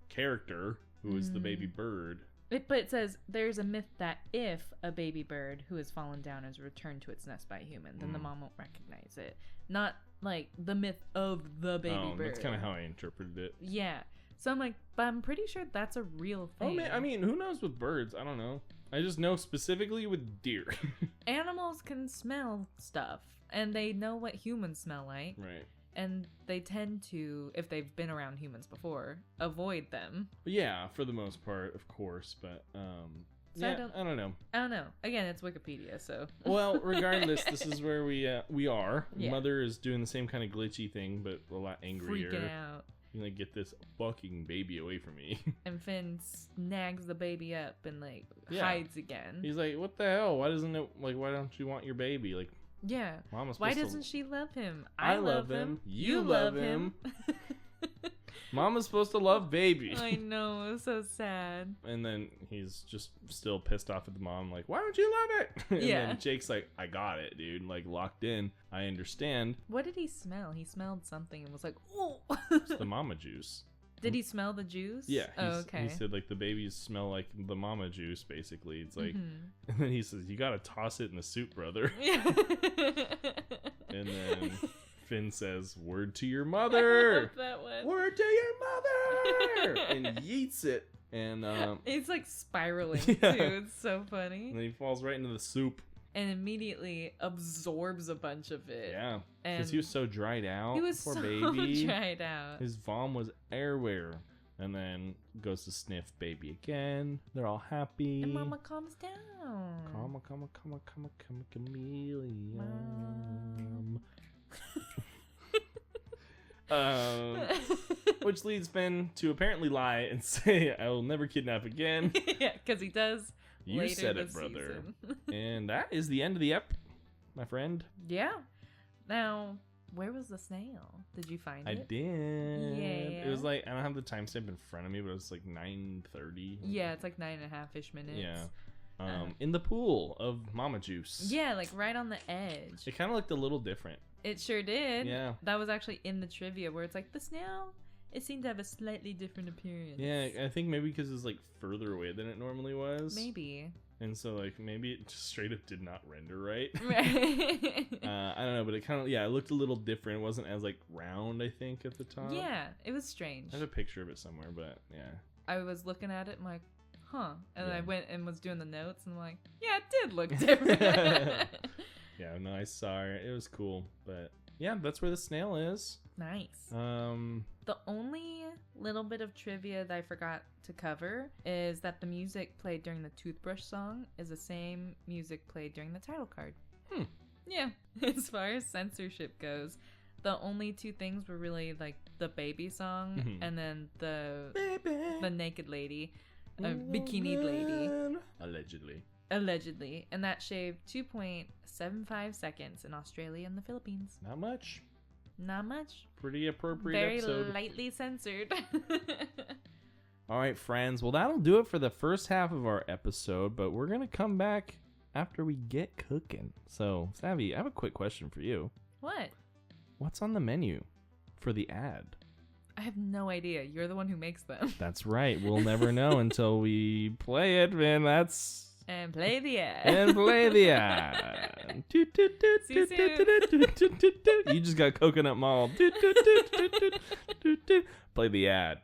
character who is the baby bird. But it says there's a myth that if a baby bird who has fallen down is returned to its nest by a human, then the mom won't recognize it. Not like the myth of the baby bird. That's kind of how I interpreted it. Yeah. So I'm like, but I'm pretty sure that's a real thing. Oh man, I mean, who knows with birds? I don't know. I just know specifically with deer. Animals can smell stuff, and they know what humans smell like. Right. And they tend to, if they've been around humans before, avoid them. Yeah, for the most part, of course, but so yeah, I don't know. I don't know. Again, it's Wikipedia, so. Well, regardless, this is where we are. Yeah. Mother is doing the same kind of glitchy thing, but a lot angrier. Freaking out. You like, get this fucking baby away from me. And Finn snags the baby up and like hides again. He's like, what the hell? Why don't you want your baby? Like, yeah. Mama's Why supposed doesn't to... she love him? I love him. You love him. Mama's supposed to love baby. I know, it was so sad. And then he's just still pissed off at the mom, like, why don't you love it? And then Jake's like, I got it, dude. Like, locked in. I understand. What did he smell? He smelled something and was like, oh. It's the mama juice. Did he smell the juice? Yeah. Okay. He said, like, the babies smell like the mama juice, basically. It's like, and then he says, you gotta toss it in the soup, brother. Yeah. And then Finn says, word to your mother. I love that one. Word to your mother. And yeets it. And it's like spiraling yeah. too. It's so funny. And then he falls right into the soup. and immediately absorbs a bunch of it. Yeah, And because he was so dried out. he was Poor so baby. dried out. His vom was everywhere. And then goes to sniff baby again. They're all happy. And Mama calms down. Come, chameleon. Which leads Ben to apparently lie and say, I will never kidnap again. Yeah, because he does. You later said it, this brother. season. And that is the end of the ep, my friend. Yeah. Now, where was the snail? Did you find I it? did. Yeah. It was like, I don't have the timestamp in front of me, but it was like 9:30. Yeah, it's like 9.5-ish minutes. Yeah. In the pool of mama juice. Yeah, like right on the edge. It kind of looked a little different. It sure did. Yeah. That was actually in the trivia where it's like the snail, it seemed to have a slightly different appearance. Yeah, I think maybe because it's like further away than it normally was. Maybe. And so like maybe it just straight up did not render right. Right. I don't know, but it kind of, it looked a little different. It wasn't as like round, I think, at the top. Yeah, it was strange. I have a picture of it somewhere, but yeah. I was looking at it and like, huh. And Yeah. I went and was doing the notes and I'm like, yeah, it did look different. Yeah, no, I saw her. It was cool, but yeah, that's where the snail is. Nice. The only little bit of trivia that I forgot to cover is that the music played during the toothbrush song is the same music played during the title card. Yeah. As far as censorship goes, the only two things were really like the baby song and then the naked lady, bikini lady. Allegedly. And that shaved 2.75 seconds in Australia and the Philippines. Not much. Not much. Pretty appropriate Very episode. lightly censored. All right, friends. Well, that'll do it for the first half of our episode, but we're going to come back after we get cooking. So, Savy, I have a quick question for you. What? What's on the menu for the ad? I have no idea. You're the one who makes them. That's right. We'll never know until we play it, and that's... And play the ad. And play the ad. See you soon. You just got coconut mall. Play the ad.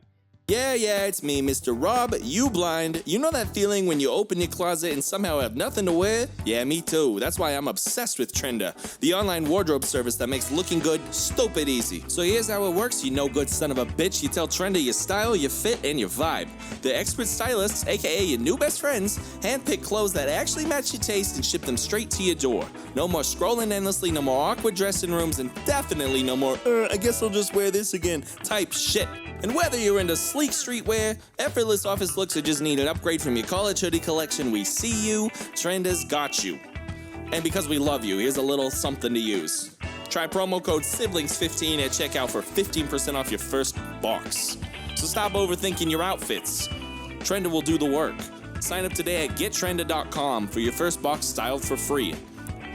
Yeah, it's me, Mr. Rob, you blind. You know that feeling when you open your closet and somehow have nothing to wear? Yeah, me too. That's why I'm obsessed with Trenda, the online wardrobe service that makes looking good stupid easy. So here's how it works, you no good son of a bitch. You tell Trenda your style, your fit, and your vibe. The expert stylists, aka your new best friends, handpick clothes that actually match your taste and ship them straight to your door. No more scrolling endlessly, no more awkward dressing rooms, and definitely no more, I guess I'll just wear this again type shit. And whether you're into sleek streetwear, effortless office looks, or just need an upgrade from your college hoodie collection, we see you. Trenda's got you. And because we love you, here's a little something to use. Try promo code SIBLINGS15 at checkout for 15% off your first box. So stop overthinking your outfits. Trenda will do the work. Sign up today at gettrenda.com for your first box styled for free.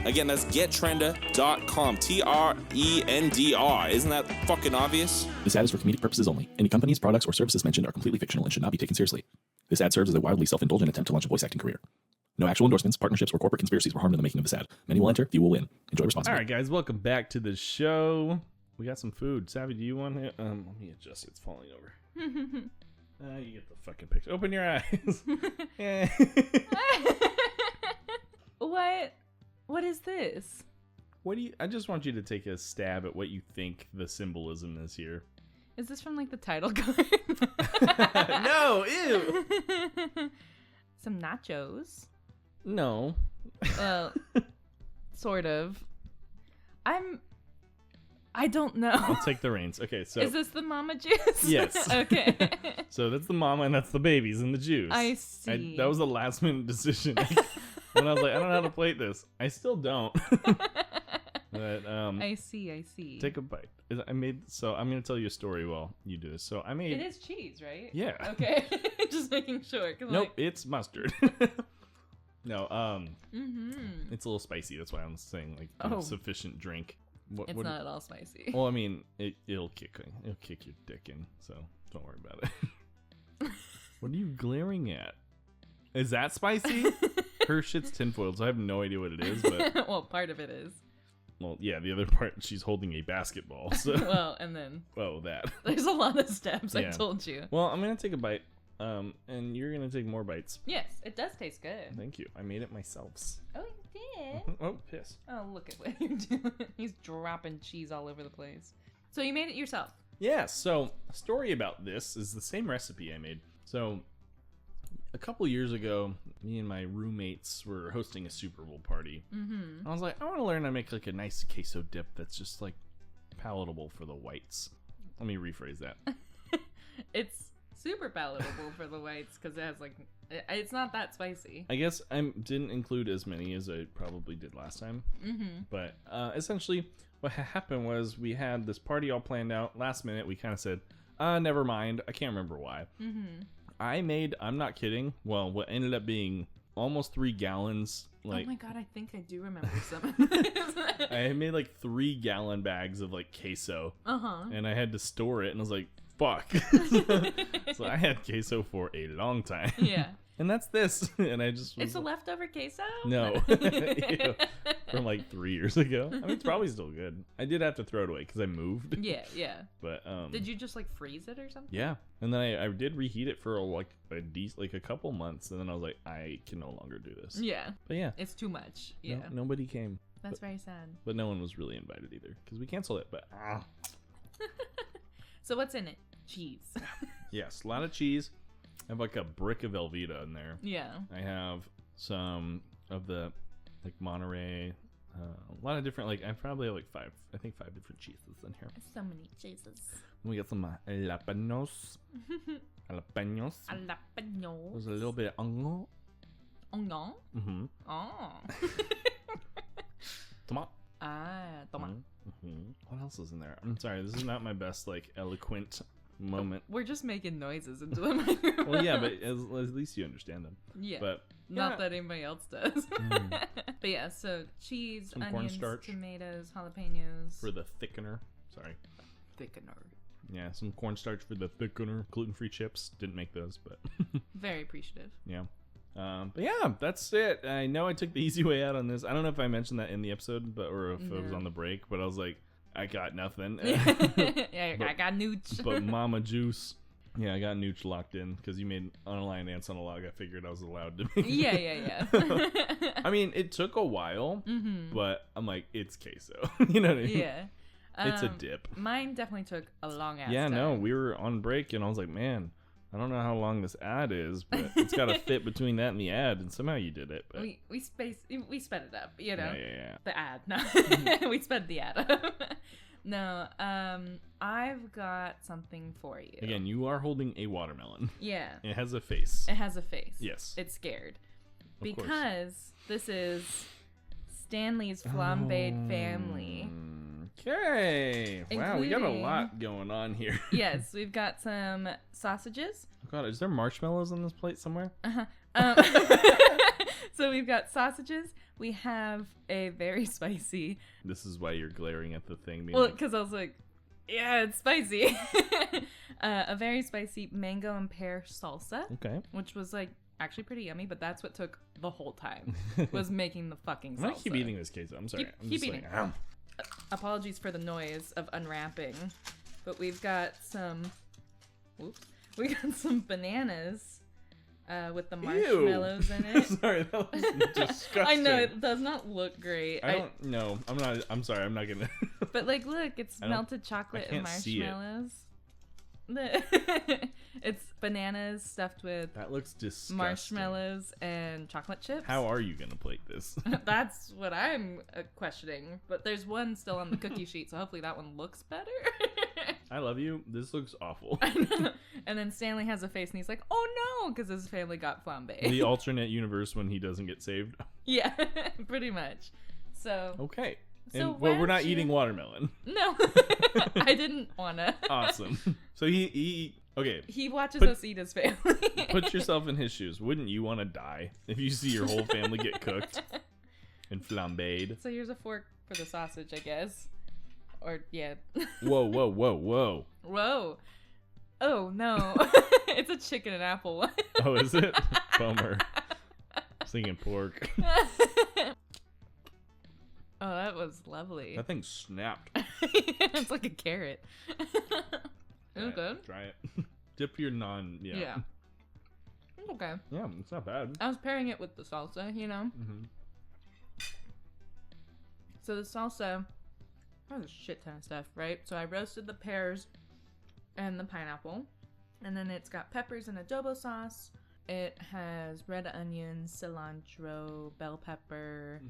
Again, that's gettrenda.com. TRENDR. Isn't that fucking obvious? This ad is for comedic purposes only. Any companies, products, or services mentioned are completely fictional and should not be taken seriously. This ad serves as a wildly self-indulgent attempt to launch a voice acting career. No actual endorsements, partnerships, or corporate conspiracies were harmed in the making of this ad. Many will enter, few will win. Enjoy responsibly. All right, guys, welcome back to the show. We got some food. Savvy, do you want to... let me adjust it. It's falling over. You get the fucking picture. Open your eyes. Yeah. What is this? What do you... I just want you to take a stab at what you think the symbolism is here. Is this from like the title card? No, ew. Some nachos. No. Well, sort of. I don't know. I'll take the reins. Okay, so... Is this the mama juice? Yes. Okay. So that's the mama and that's the babies and the juice. I see. That was a last minute decision. When I was like, I don't know how to plate this. I still don't. But I see. take a bite. I'm gonna tell you a story while you do this. So I made... It is cheese, right? Yeah. Okay. Just making sure. Nope, it's mustard. No, it's a little spicy. That's why I'm saying like sufficient drink. It's not at all spicy. Well, I mean, it'll kick your dick in, so don't worry about it. What are you glaring at? Is that spicy? Her shit's tinfoiled, so I have no idea what it is. But well, part of it is. Well, yeah, the other part, she's holding a basketball. So. Well, and then. Oh, that. There's a lot of steps. Yeah. I told you. Well, I'm gonna take a bite, and you're gonna take more bites. Yes, it does taste good. Thank you. I made it myself. Oh, Oh, piss. Oh, look at what you're doing. He's dropping cheese all over the place. So you made it yourself? Yeah, so a story about this is the same recipe I made. So a couple years ago, me and my roommates were hosting a Super Bowl party. Mm-hmm. I was like, I want to learn how to make like a nice queso dip that's just like palatable for the whites. Let me rephrase that. It's super palatable for the whites because it has like, it's not that spicy. I guess I didn't include as many as I probably did last time. Mm-hmm. But essentially what happened was we had this party all planned out. Last minute, we kind of said, never mind. I can't remember why. Mm-hmm. I made, I'm not kidding, well, what ended up being almost 3 gallons. Like, oh my god, I think I do remember some of this. I made like 3-gallon bags of like queso. Uh-huh. And I had to store it, and I was like, fuck. So I had queso for a long time. Yeah. And that's this. And I just was It's a leftover queso? No. Ew. From like 3 years ago. I mean, it's probably still good. I did have to throw it away because I moved. Yeah. But did you just like freeze it or something? Yeah. And then I did reheat it for like a couple months, and then I was like, I can no longer do this. Yeah. But yeah. It's too much. Yeah. Nobody came. That's very sad. But no one was really invited either because we canceled it. But So what's in it? Cheese. Yes, a lot of cheese. I have like a brick of Velveeta in there. Yeah. I have some of the like Monterey, a lot of different, like I probably have like 5 different cheeses in here. So many cheeses. We got some jalapenos. Jalapenos. Jalapenos. There's a little bit of onion. Onion? Mm-hmm. Oh. Tomato. Tomato. Mm-hmm. What else is in there? I'm sorry, this is not my best like eloquent moment. We're just making noises into the microphone. Well, yeah, but at least you understand them. Yeah. But not that anybody else does. But yeah, so cheese, some onions, cornstarch. Tomatoes, jalapenos. For the thickener. Sorry. Thickener. Yeah, some cornstarch for the thickener. Gluten-free chips. Didn't make those, but very appreciative. Yeah. But yeah, that's it. I know I took the easy way out on this. I don't know if I mentioned that in the episode, or if it was on the break, but I was like, I got nothing. Yeah, I got nooch. But Mama Juice. Yeah, I got nooch locked in because you made Unaligned Ants on a Log. I figured I was allowed to make Yeah. I mean, it took a while, but I'm like, it's queso. You know what I mean? Yeah. It's a dip. Mine definitely took a long ass Yeah, time. no, we were on break, and I was like, man, I don't know how long this ad is, but it's got to fit between that and the ad, and somehow you did it. But we sped it up, you know. Yeah. The ad, no, we sped the ad up. No, I've got something for you. Again, you are holding a watermelon. Yeah. It has a face. It has a face. Yes. It's scared. Of course. Because this is Stanley's flambéed family. Okay. Wow, we got a lot going on here. Yes, we've got some sausages. Oh God, is there marshmallows on this plate somewhere? So we've got sausages. We have a very spicy. This is why you're glaring at the thing. Well, because I was like, yeah, it's spicy. A very spicy mango and pear salsa. Okay. Which was like actually pretty yummy, but that's what took the whole time was making the fucking salsa. I'm gonna keep eating this queso. I'm sorry. Keep eating. Apologies for the noise of unwrapping, but we've got some. Whoops. We got some bananas. With the marshmallows in it. Sorry, that was disgusting. I know, it does not look great. I don't know. I'm sorry, I'm not gonna. But like, look, it's melted chocolate and marshmallows. It's bananas stuffed with that looks disgusting. Marshmallows and chocolate chips. How are you gonna plate this? That's what I'm questioning. But there's one still on the cookie sheet, so hopefully that one looks better. I love you. This looks awful. I know. And then Stanley has a face and he's like, oh no, because his family got flambe. The alternate universe when he doesn't get saved. Yeah, pretty much. So. Okay. So and, well, we're not eating watermelon. No, I didn't wanna. Awesome. So he okay. He watches us eat his family. Put yourself in his shoes. Wouldn't you want to die if you see your whole family get cooked and flambéed? So here's a fork for the sausage, I guess. Or yeah. Whoa. Whoa. Oh no. It's a chicken and apple one. Oh, is it? Bummer. I was thinking pork. Oh, that was lovely. That thing snapped. It's like a carrot. It's good. Try it. Dip your non. Yeah. Okay. Yeah, it's not bad. I was pairing it with the salsa, you know. So the salsa has a shit ton of stuff, right? So I roasted the pears and the pineapple. And then it's got peppers and adobo sauce. It has red onions, cilantro, bell pepper.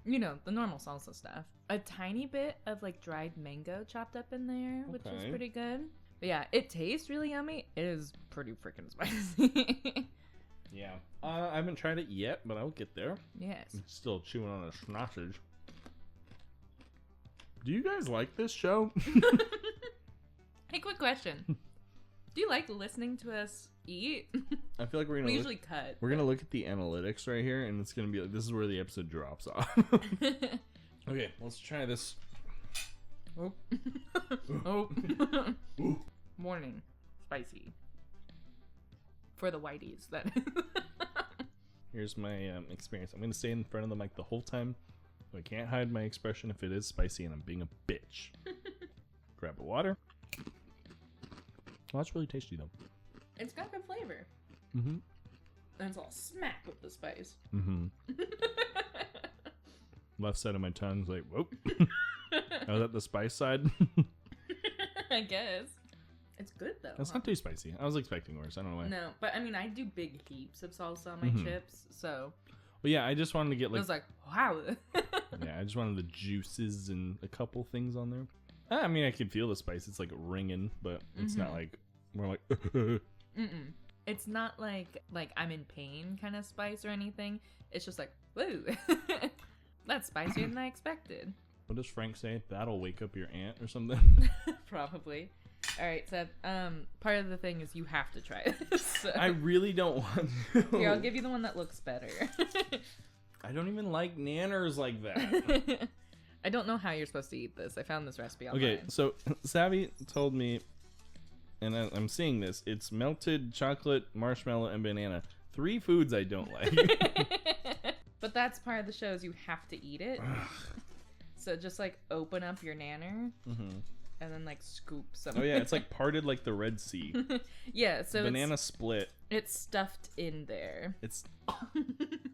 You know, the normal salsa stuff. A tiny bit of like dried mango chopped up in there, which is pretty good. But yeah, it tastes really yummy. It is pretty freaking spicy. Yeah. I haven't tried it yet, but I'll get there. Yes. I'm still chewing on a sausage. Do you guys like this show? Hey, quick question. Do you like listening to us eat? I feel like we're gonna We usually cut. We're gonna look at the analytics right here, and it's gonna be like this is where the episode drops off. Okay, let's try this. Oh. Oh. Warning. Spicy. For the whiteys, that is. Here's my experience. I'm gonna stay in front of the mic the whole time, so I can't hide my expression if it is spicy and I'm being a bitch. Grab a water. Oh, that's really tasty though. It's got good flavor. Mm-hmm. And it's all smack with the spice. Mm-hmm. Left side of my tongue's like, whoop. I was at the spice side. I guess. It's good though. That's not too spicy. I was expecting worse. I don't know why. No, but I mean, I do big heaps of salsa on my chips, so. Well, yeah, I just wanted to get like. I was like, wow. Yeah, I just wanted the juices and a couple things on there. I mean, I can feel the spice. It's like ringing, but it's not like more like. Mm-mm. It's not like I'm in pain kind of spice or anything. It's just like, woo. That's spicier than I expected. What does Frank say? That'll wake up your aunt or something? Probably. All right, Seth. Part of the thing is you have to try this. So. I really don't want to. Here, I'll give you the one that looks better. I don't even like nanners like that. I don't know how you're supposed to eat this. I found this recipe online. Okay, so Savy told me, and I'm seeing this. It's melted chocolate, marshmallow, and banana. 3 foods I don't like. But that's part of the show is you have to eat it. So just like open up your nanner and then like scoop some. Oh yeah, it's like parted like the Red Sea. Yeah, so banana split. It's stuffed in there. It's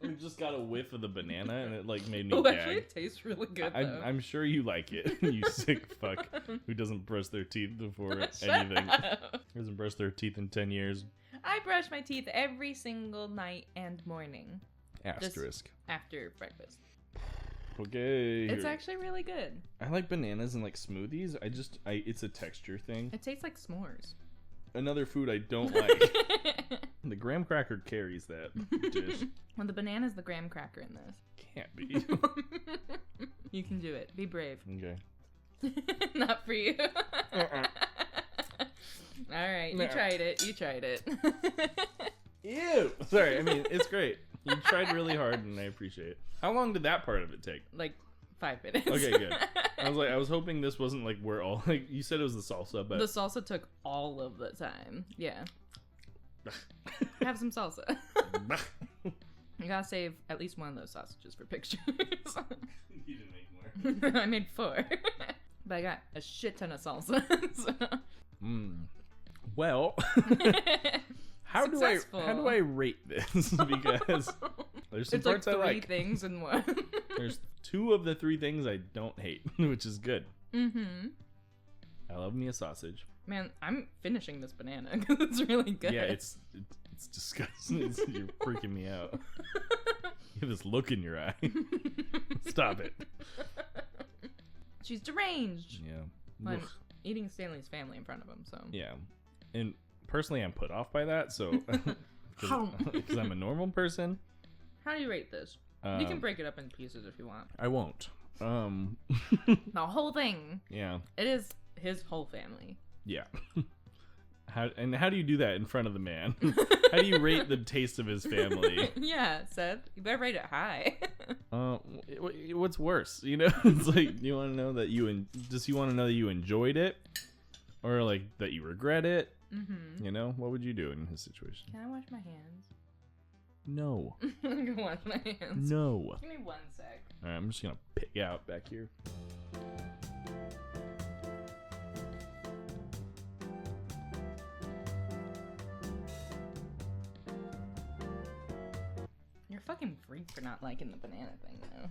we just got a whiff of the banana and it like made me Oh, gag. actually, it tastes really good. I'm sure you like it. You sick fuck who doesn't brush their teeth before Shut anything. up. Hasn't brushed their teeth in 10 years. I brush my teeth every single night and morning. Asterisk. Just after breakfast. Okay. It's actually really good. I like bananas and like smoothies. It's a texture thing. It tastes like s'mores. Another food I don't like. The graham cracker carries that dish. Well, the banana's the graham cracker in this. Can't be. You can do it. Be brave. Okay. Not for you. All right, you tried it. You tried it. Ew. Sorry, I mean, it's great. You tried really hard and I appreciate it. How long did that part of it take? Like 5 minutes. Okay, good. I was hoping this wasn't like where all, like, you said it was the salsa, but. The salsa took all of the time. Yeah. Have some salsa. You gotta save at least one of those sausages for pictures. You didn't make more. I made 4. But I got a shit ton of salsa. So. Well, how do I rate this? Because there's some it's parts like 3 I like. things in one. There's 2 of the 3 things I don't hate, which is good. Mm-hmm. I love me a sausage. Man, I'm finishing this banana because it's really good. Yeah, it's disgusting. You're freaking me out. You have this look in your eye. Stop it. She's deranged. Yeah. I'm Ugh. eating Stanley's family in front of him, so. Yeah. And personally, I'm put off by that, so. Because I'm a normal person. How do you rate this? You can break it up in pieces if you want. I won't. The whole thing. Yeah. It is his whole family. Yeah. How do you do that in front of the man? How do you rate the taste of his family? Yeah, Seth. You better rate it high. What's worse? You know, it's like you want to know that does he want to know that you enjoyed it, or like that you regret it? Mm-hmm. You know, what would you do in his situation? Can I wash my hands? No. I can wash my hands. No. Give me 1 sec. All right, I'm just gonna pig out back here. You're fucking freak for not liking the banana thing, though.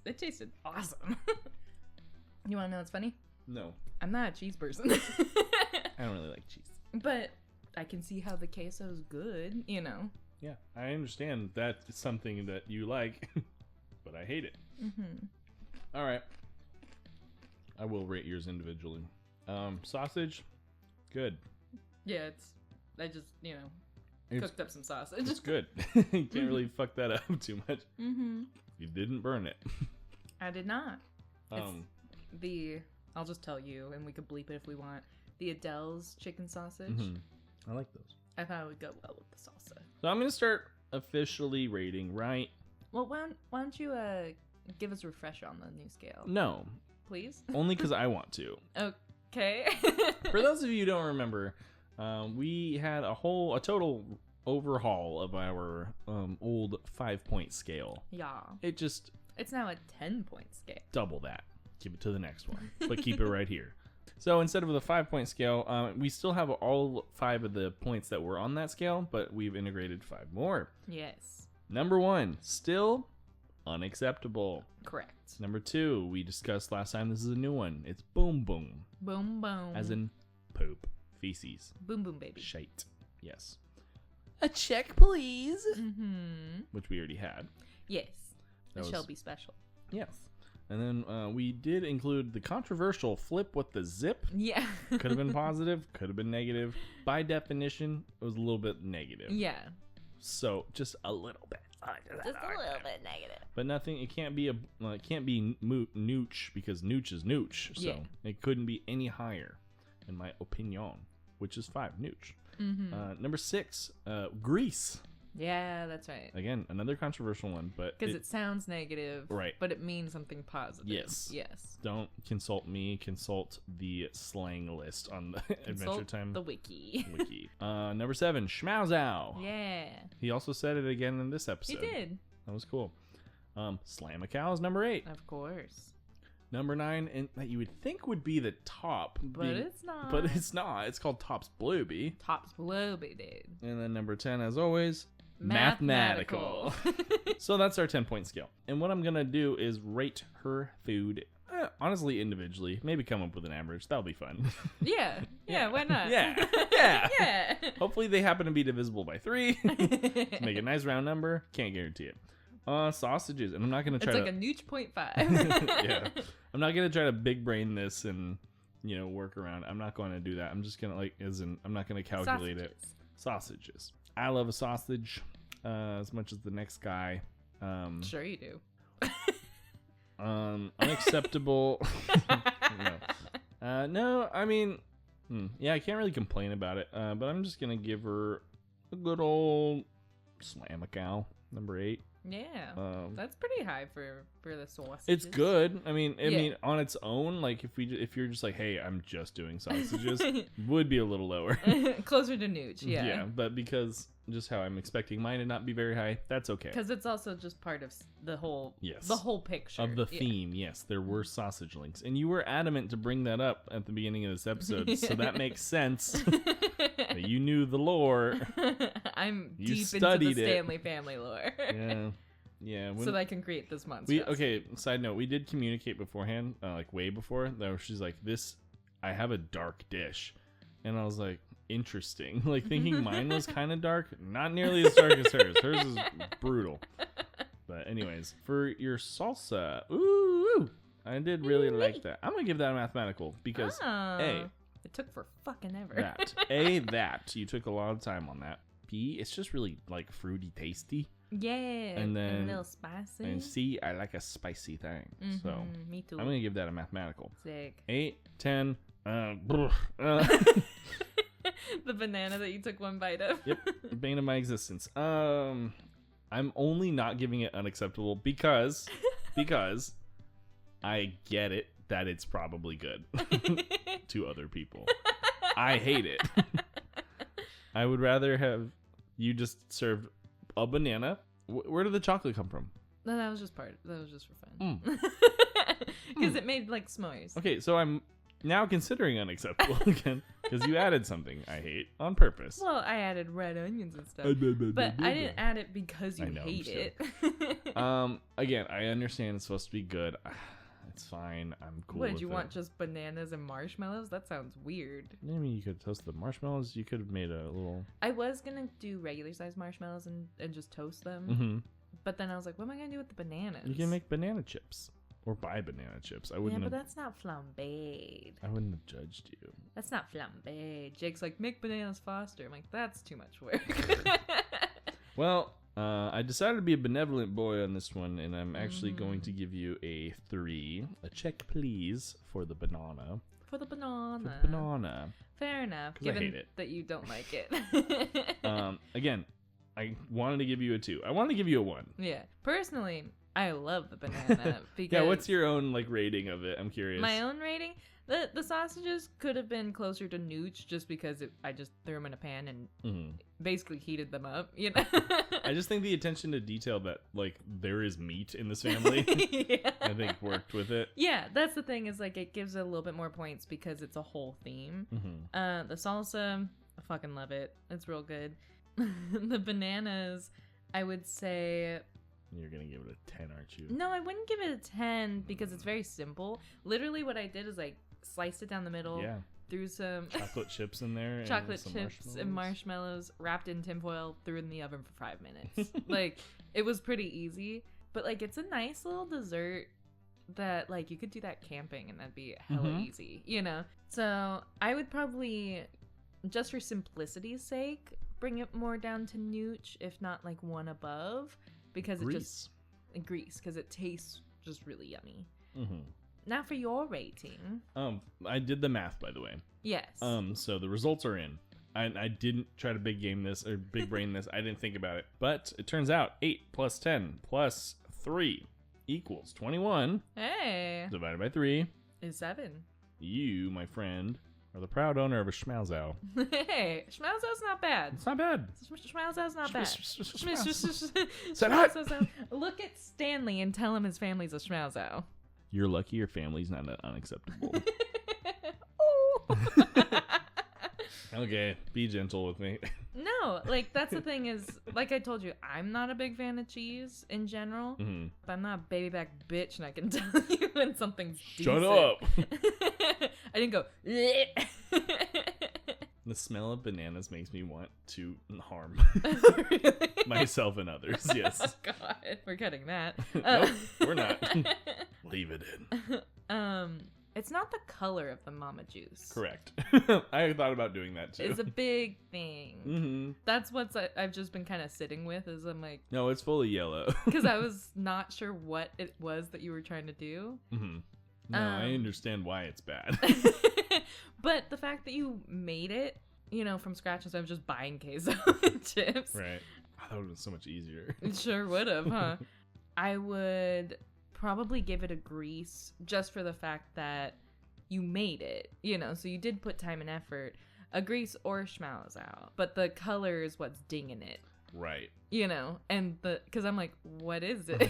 It tasted awesome. You want to know what's funny? No. I'm not a cheese person. I don't really like cheese. But I can see how the queso's good, you know? Yeah, I understand that is something that you like, but I hate it. Mm-hmm. All right. I will rate yours individually. Sausage, good. Yeah, I just, cooked up some sausage. It's good. You can't really fuck that up too much. Mm-hmm. You didn't burn it. I did not. I'll just tell you, and we could bleep it if we want. The Adele's chicken sausage. Mm-hmm. I like those. I thought it would go well with the salsa. So I'm going to start officially rating, right? Well, why don't you give us a refresher on the new scale? No. Please? Only because I want to. Okay. For those of you who don't remember, we had a total overhaul of our old 5-point scale. Yeah. It's now a 10-point scale. Double that. Give it to the next one, but keep it right here. So instead of the 5-point scale, we still have all 5 of the points that were on that scale, but we've integrated 5 more. Yes. Number 1, still unacceptable. Correct. Number 2, we discussed last time. This is a new one. It's boom boom. Boom boom. As in poop, feces. Boom boom baby. Shite. Yes. A check, please. Mm-hmm. Which we already had. Yes. The Shelby special. Yes. And then we did include the controversial flip with the zip. Yeah. Could have been positive, could have been negative. By definition, it was a little bit negative. Yeah. So just a little bit. Just a little bit negative. But nothing. It can't be nooch because nooch is nooch. So it couldn't be any higher, in my opinion. Which is 5 nooch. Mm-hmm. Number 6, grease. Yeah, that's right. Again, another controversial one, but because it sounds negative, right? But it means something positive. Yes. Don't consult me. Consult the slang list on the Adventure Time. The wiki. Number 7, schmauzow. Yeah. He also said it again in this episode. He did. That was cool. Slam a cow is number 8. Of course. Number 9, and that you would think would be the top, but it's not. But it's not. It's called Tops Blueby. Tops Blueby, dude. And then number 10, as always, mathematical. So that's our 10-point scale. And what I'm going to do is rate her food, honestly, individually. Maybe come up with an average. That'll be fun. Yeah, why not? Yeah. Hopefully they happen to be divisible by 3. To make a nice round number. Can't guarantee it. Sausages. And I'm not going to try It's like a nooch 0.5. Yeah. I'm not going to try to big brain this and, work around. I'm not going to do that. I'm just going to, I'm not going to calculate it. Sausages. I love a sausage as much as the next guy. Sure you do. Unacceptable. No, I mean, I can't really complain about it. But I'm just going to give her a good old slam a cow, number 8. Yeah, that's pretty high for the sausages. It's good. I mean, on its own, like if you're just like, hey, I'm just doing sausages, would be a little lower, closer to nooch. Yeah. Yeah, but because just how I'm expecting mine to not be very high, that's okay. Because it's also just part of the whole picture of the theme. Yes, there were sausage links, and you were adamant to bring that up at the beginning of this episode, so that makes sense. You knew the lore. I'm you deep studied into the Stanley family lore. Yeah. So that I can create this monster. Okay, side note, we did communicate beforehand, like way before, that she's like, I have a dark dish. And I was like, interesting. Like thinking mine was kind of dark. Not nearly as dark as hers. Hers is brutal. But anyways, for your salsa, ooh, I did really like that. I'm going to give that a mathematical because, A, it took for fucking ever. That you took a lot of time on that. B, it's just really like fruity tasty. Yeah, and then a little spicy. And C, I like a spicy thing. So me too. I'm gonna give that a mathematical. Sick. 8, 10. The banana that you took one bite of. Yep, bane of my existence. I'm only not giving it unacceptable because I get it that it's probably good to other people. I hate it. I would rather have you just served a banana. Where did the chocolate come from? No, that was just for fun. Because it made like s'mores. Okay, so I'm now considering unacceptable again. Because you added something I hate on purpose. Well, I added red onions and stuff. But I didn't add it because you hate it. Again, I understand it's supposed to be good. It's fine. I'm cool with Would you it. want just bananas and marshmallows? That sounds weird. I mean, you could toast the marshmallows. You could have made a little... I was going to do regular sized marshmallows and just toast them. Mm-hmm. But then I was like, what am I going to do with the bananas? You can make banana chips. Or buy banana chips. I wouldn't Yeah, but have... that's not flambéed. I wouldn't have judged you. That's not flambéed. Jake's like, make bananas faster. I'm like, that's too much work. Well... I decided to be a benevolent boy on this one, and I'm actually going to give you a 3. A check, please, for the banana. For the banana. For the banana. Fair enough. 'Cause I hate it. That you don't like it. Again, I wanted to give you a 2. I wanted to give you a 1. Yeah. Personally, I love the banana because Yeah, what's your own rating of it? I'm curious. my own rating? The sausages could have been closer to nooch just because I just threw them in a pan and basically heated them up, you know? I just think the attention to detail that there is meat in this family, yeah. I think worked with it. Yeah, that's the thing is it gives it a little bit more points because it's a whole theme. Mm-hmm. The salsa, I fucking love it. It's real good. The bananas, I would say... You're going to give it a 10, aren't you? No, I wouldn't give it a 10 because it's very simple. Literally what I did is sliced it down the middle, threw some chocolate chips in there, chocolate and chips and marshmallows, wrapped in tinfoil, threw it in the oven for 5 minutes. It was pretty easy, but it's a nice little dessert that you could do that camping and that'd be hella easy, you know? So I would probably, just for simplicity's sake, bring it more down to nooch, if not one above, because grease because it tastes just really yummy. Mm-hmm. Now for your rating. I did the math, by the way. Yes. So the results are in. I didn't try to big brain this. I didn't think about it. But it turns out 8 plus 10 plus 3 equals 21. Hey. Divided by 3. Is 7. You, my friend, are the proud owner of a schmalzow. Hey, schmalzow's not bad. It's not bad. Schmalzow's not bad. Set Look at Stanley and tell him his family's a schmalzow. You're lucky your family's not unacceptable. Okay, be gentle with me. No, that's the thing is, I told you, I'm not a big fan of cheese in general. Mm-hmm. But I'm not a baby back bitch, and I can tell you when something's decent. Shut up! I didn't go, The smell of bananas makes me want to harm really? myself and others, yes. Oh, God. We're cutting that. Nope, we're not. Leave it in. It's not the color of the mama juice. Correct. I thought about doing that too. It's a big thing. Mm-hmm. That's what I've just been kind of sitting with is I'm like... No, it's fully yellow. Because I was not sure what it was that you were trying to do. Mm-hmm. No, I understand why it's bad. But the fact that you made it, from scratch instead of just buying queso and chips. Right. That would have been so much easier. It sure would have, huh? I would probably give it a grease just for the fact that you made it, so you did put time and effort. A grease or schmalzow, but the color is what's dinging it. Right. And because I'm like, what is it?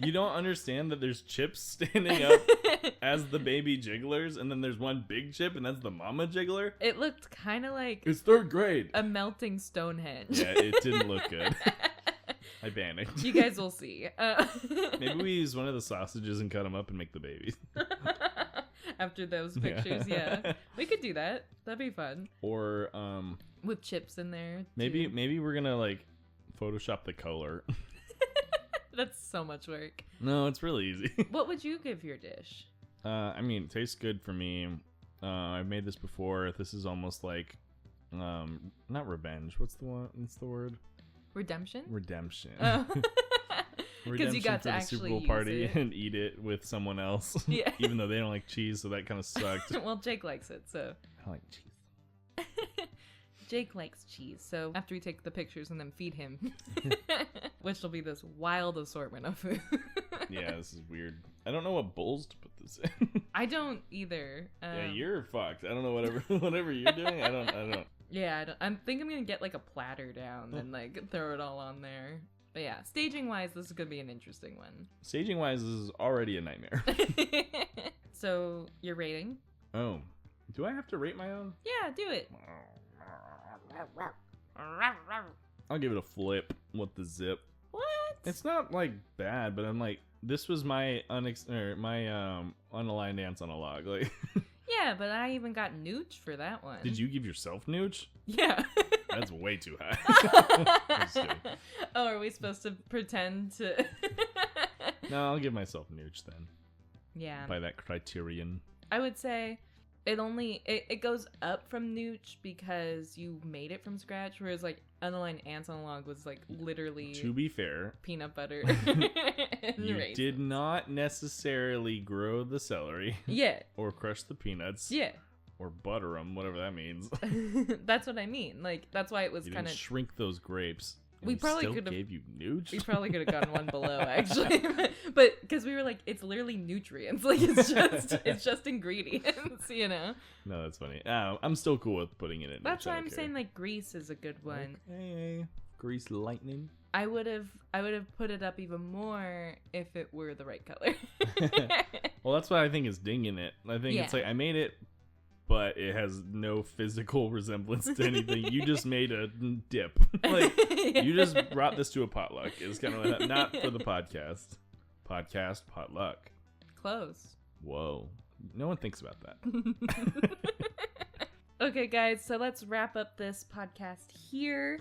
You don't understand that there's chips standing up as the baby jigglers, and then there's one big chip, and that's the mama jiggler? It looked kind of like it's 3rd grade. a melting Stonehenge. Yeah, it didn't look good. I panicked. You guys will see. Maybe we use one of the sausages and cut them up and make the babies. After those pictures, yeah. We could do that. That'd be fun. Or with chips in there. Maybe we're gonna Photoshop the color. That's so much work. No, it's really easy. What would you give your dish? It tastes good for me. I've made this before. This is almost like not revenge. What's the word? Redemption? Redemption. Because you got to for the actually Super Bowl use party it. and eat it with someone else. Yeah. Even though they don't like cheese, so that kind of sucked. Well, Jake likes it, so. I like cheese. Jake likes cheese, so after we take the pictures and then feed him, which will be this wild assortment of food. Yeah, this is weird. I don't know what bowls to put this in. I don't either. Yeah, you're fucked. I don't know whatever you're doing. I don't. Yeah, I think I'm gonna get a platter down and throw it all on there. But yeah, staging wise, this is gonna be an interesting one. Staging wise, this is already a nightmare. So your rating? Oh, Do I have to rate my own? Yeah, do it. I'll give it a flip with the zip. What? It's not like bad, but I'm like, this was my unaligned ants on a log. Like, Yeah, but I even got nooch for that one. did you give yourself nooch? Yeah. That's way too high. I'm just kidding. Oh, are we supposed to pretend to? No, I'll give myself nooch then. Yeah. By that criterion. I would say it goes up from nooch because you made it from scratch, whereas like unaligned ants on a log was like literally To be fair, peanut butter. And you raisins. did not necessarily grow the celery. Yeah. Or crush the peanuts. Yeah. Or butter them, whatever that means. That's what I mean. Like that's why it was You kind didn't of. shrink those grapes. and We probably still could've- gave you nooch. We probably could have gotten one below actually, but because we were like, it's literally nutrients. Like it's just ingredients, you know. No, that's funny. I'm still cool with putting it in. That's nooch, I why don't I'm care. saying like grease is a good one. Okay. Grease lightning. I would have put it up even more if it were the right color. Well, that's what I think is dinging it. I think it's Yeah. like I made it, but it has no physical resemblance to anything. You just made a dip. Like you just brought this to a potluck. It's kind of like, not for the podcast. Podcast potluck. Close. Whoa. No one thinks about that. Okay, guys, so let's wrap up this podcast here.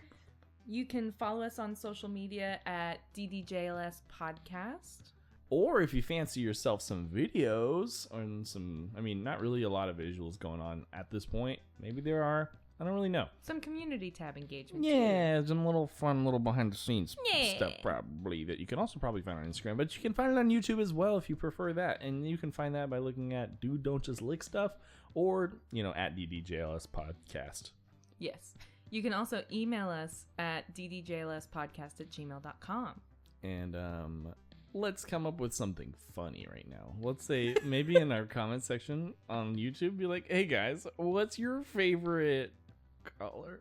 You can follow us on social media at DDJLS Podcast. Or if you fancy yourself some videos and some, I mean, not really a lot of visuals going on at this point. Maybe there are. I don't really know. Some community tab engagement. Yeah, some little fun little behind the scenes Yeah. stuff probably that you can also probably find on Instagram, but you can find it on YouTube as well if you prefer that. And you can find that by looking at Dude Don't Just Lick Stuff or, at DDJLS Podcast. Yes. You can also email us at ddjlspodcast@gmail.com. And let's come up with something funny right now. Let's say maybe in our comment section on YouTube, be like, hey guys, what's your favorite color?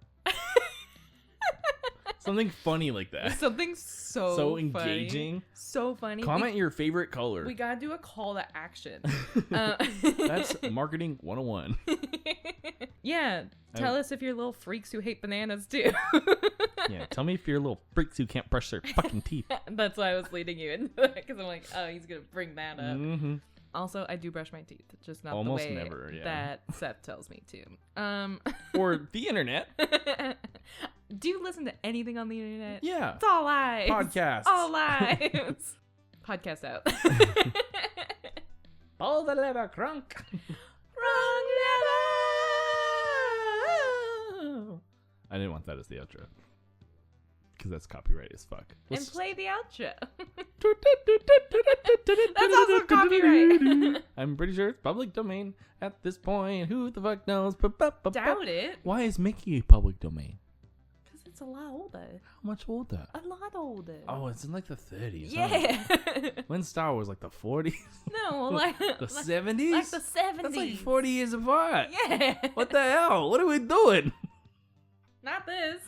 Something funny like that. Something so So funny. engaging. So funny. Comment your favorite color. We gotta do a call to action. That's marketing 101. Yeah. Tell us if you're little freaks who hate bananas too. Yeah, tell me if you're little freaks who can't brush their fucking teeth. That's why I was leading you into that, because I'm like, oh, he's gonna bring that up. Mm-hmm. Also, I do brush my teeth, just not Almost the way never, yeah. that Seth tells me to. Or the internet. Do you listen to anything on the internet? Yeah. It's all lies. Podcasts. All lies. Podcast out. Pull the lever, crunk. Wrong level. I didn't want that as the outro. Because that's copyright as fuck. And play the outro. That's also copyright. I'm pretty sure it's public domain at this point. Who the fuck knows? Doubt it. Why is Mickey public domain? Because it's a lot older. How much older? A lot older. Oh, it's in like the 30s. Huh? Yeah. When's Star Wars? Like the 40s? No, like The 70s? like the 70s. That's like 40 years apart. Yeah. What the hell? What are we doing? Not this.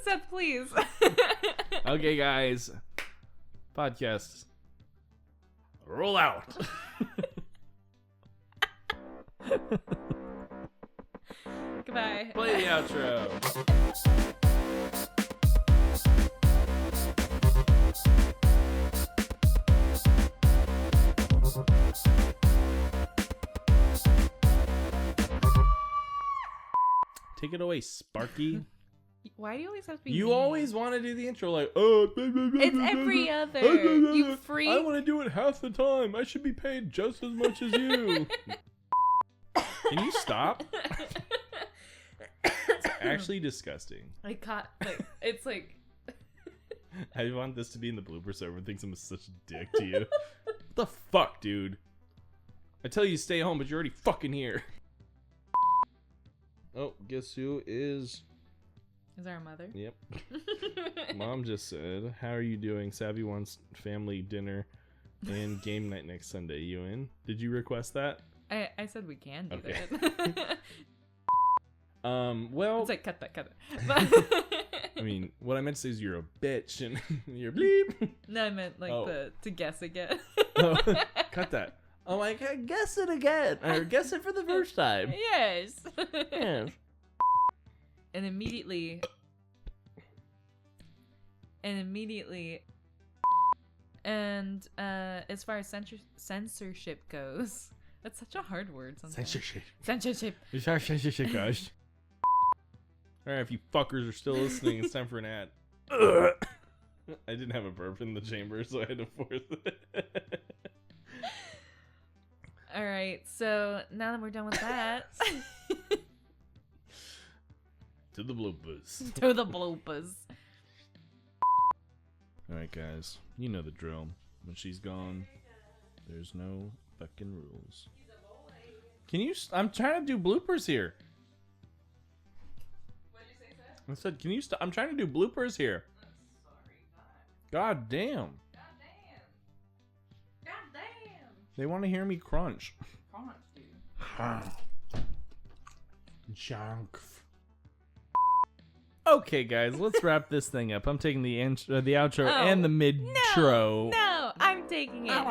Seth, please. Okay, guys. Podcast. Roll out. Goodbye. Play the outro. Take it away, Sparky. Why do you always have to be You mean? always want to do the intro like, oh, It's every other. You freak. I want to do it half the time. I should be paid just as much as you. Can you stop? It's actually disgusting. I caught like it's like I want this to be in the blooper so everyone thinks I'm such a dick to you. What the fuck, dude? I tell you to stay home, but you're already fucking here. Oh, guess who is... Is our mother? Yep. Mom just said, how are you doing? Savvy wants family dinner and game night next Sunday. You in? Did you request that? I said we can do Okay. that. Well... It's like cut that. I mean, what I meant to say is you're a bitch and you're bleep. No, I meant like Oh. the to guess again. Oh, cut that. I'm like, guess it again. Or guess it for the first time. Yes. Yes. And immediately, and as far as censorship goes, that's such a hard word sometimes. Censorship. As far as censorship goes. Alright, if you fuckers are still listening, it's time for an ad. I didn't have a burp in the chamber, so I had to force it. Alright, so now that we're done with that. To the bloopers. To the bloopers. Alright, guys. You know the drill. When she's gone, there's no fucking rules. Can you... I'm trying to do bloopers here. What did you say, Seth? I said, can you stop? I'm trying to do bloopers here. I'm sorry, God damn. God damn. They want to hear me crunch. Crunch, dude. Junk. Okay, guys, let's wrap this thing up. I'm taking the outro and the mid-tro. No, I'm taking it.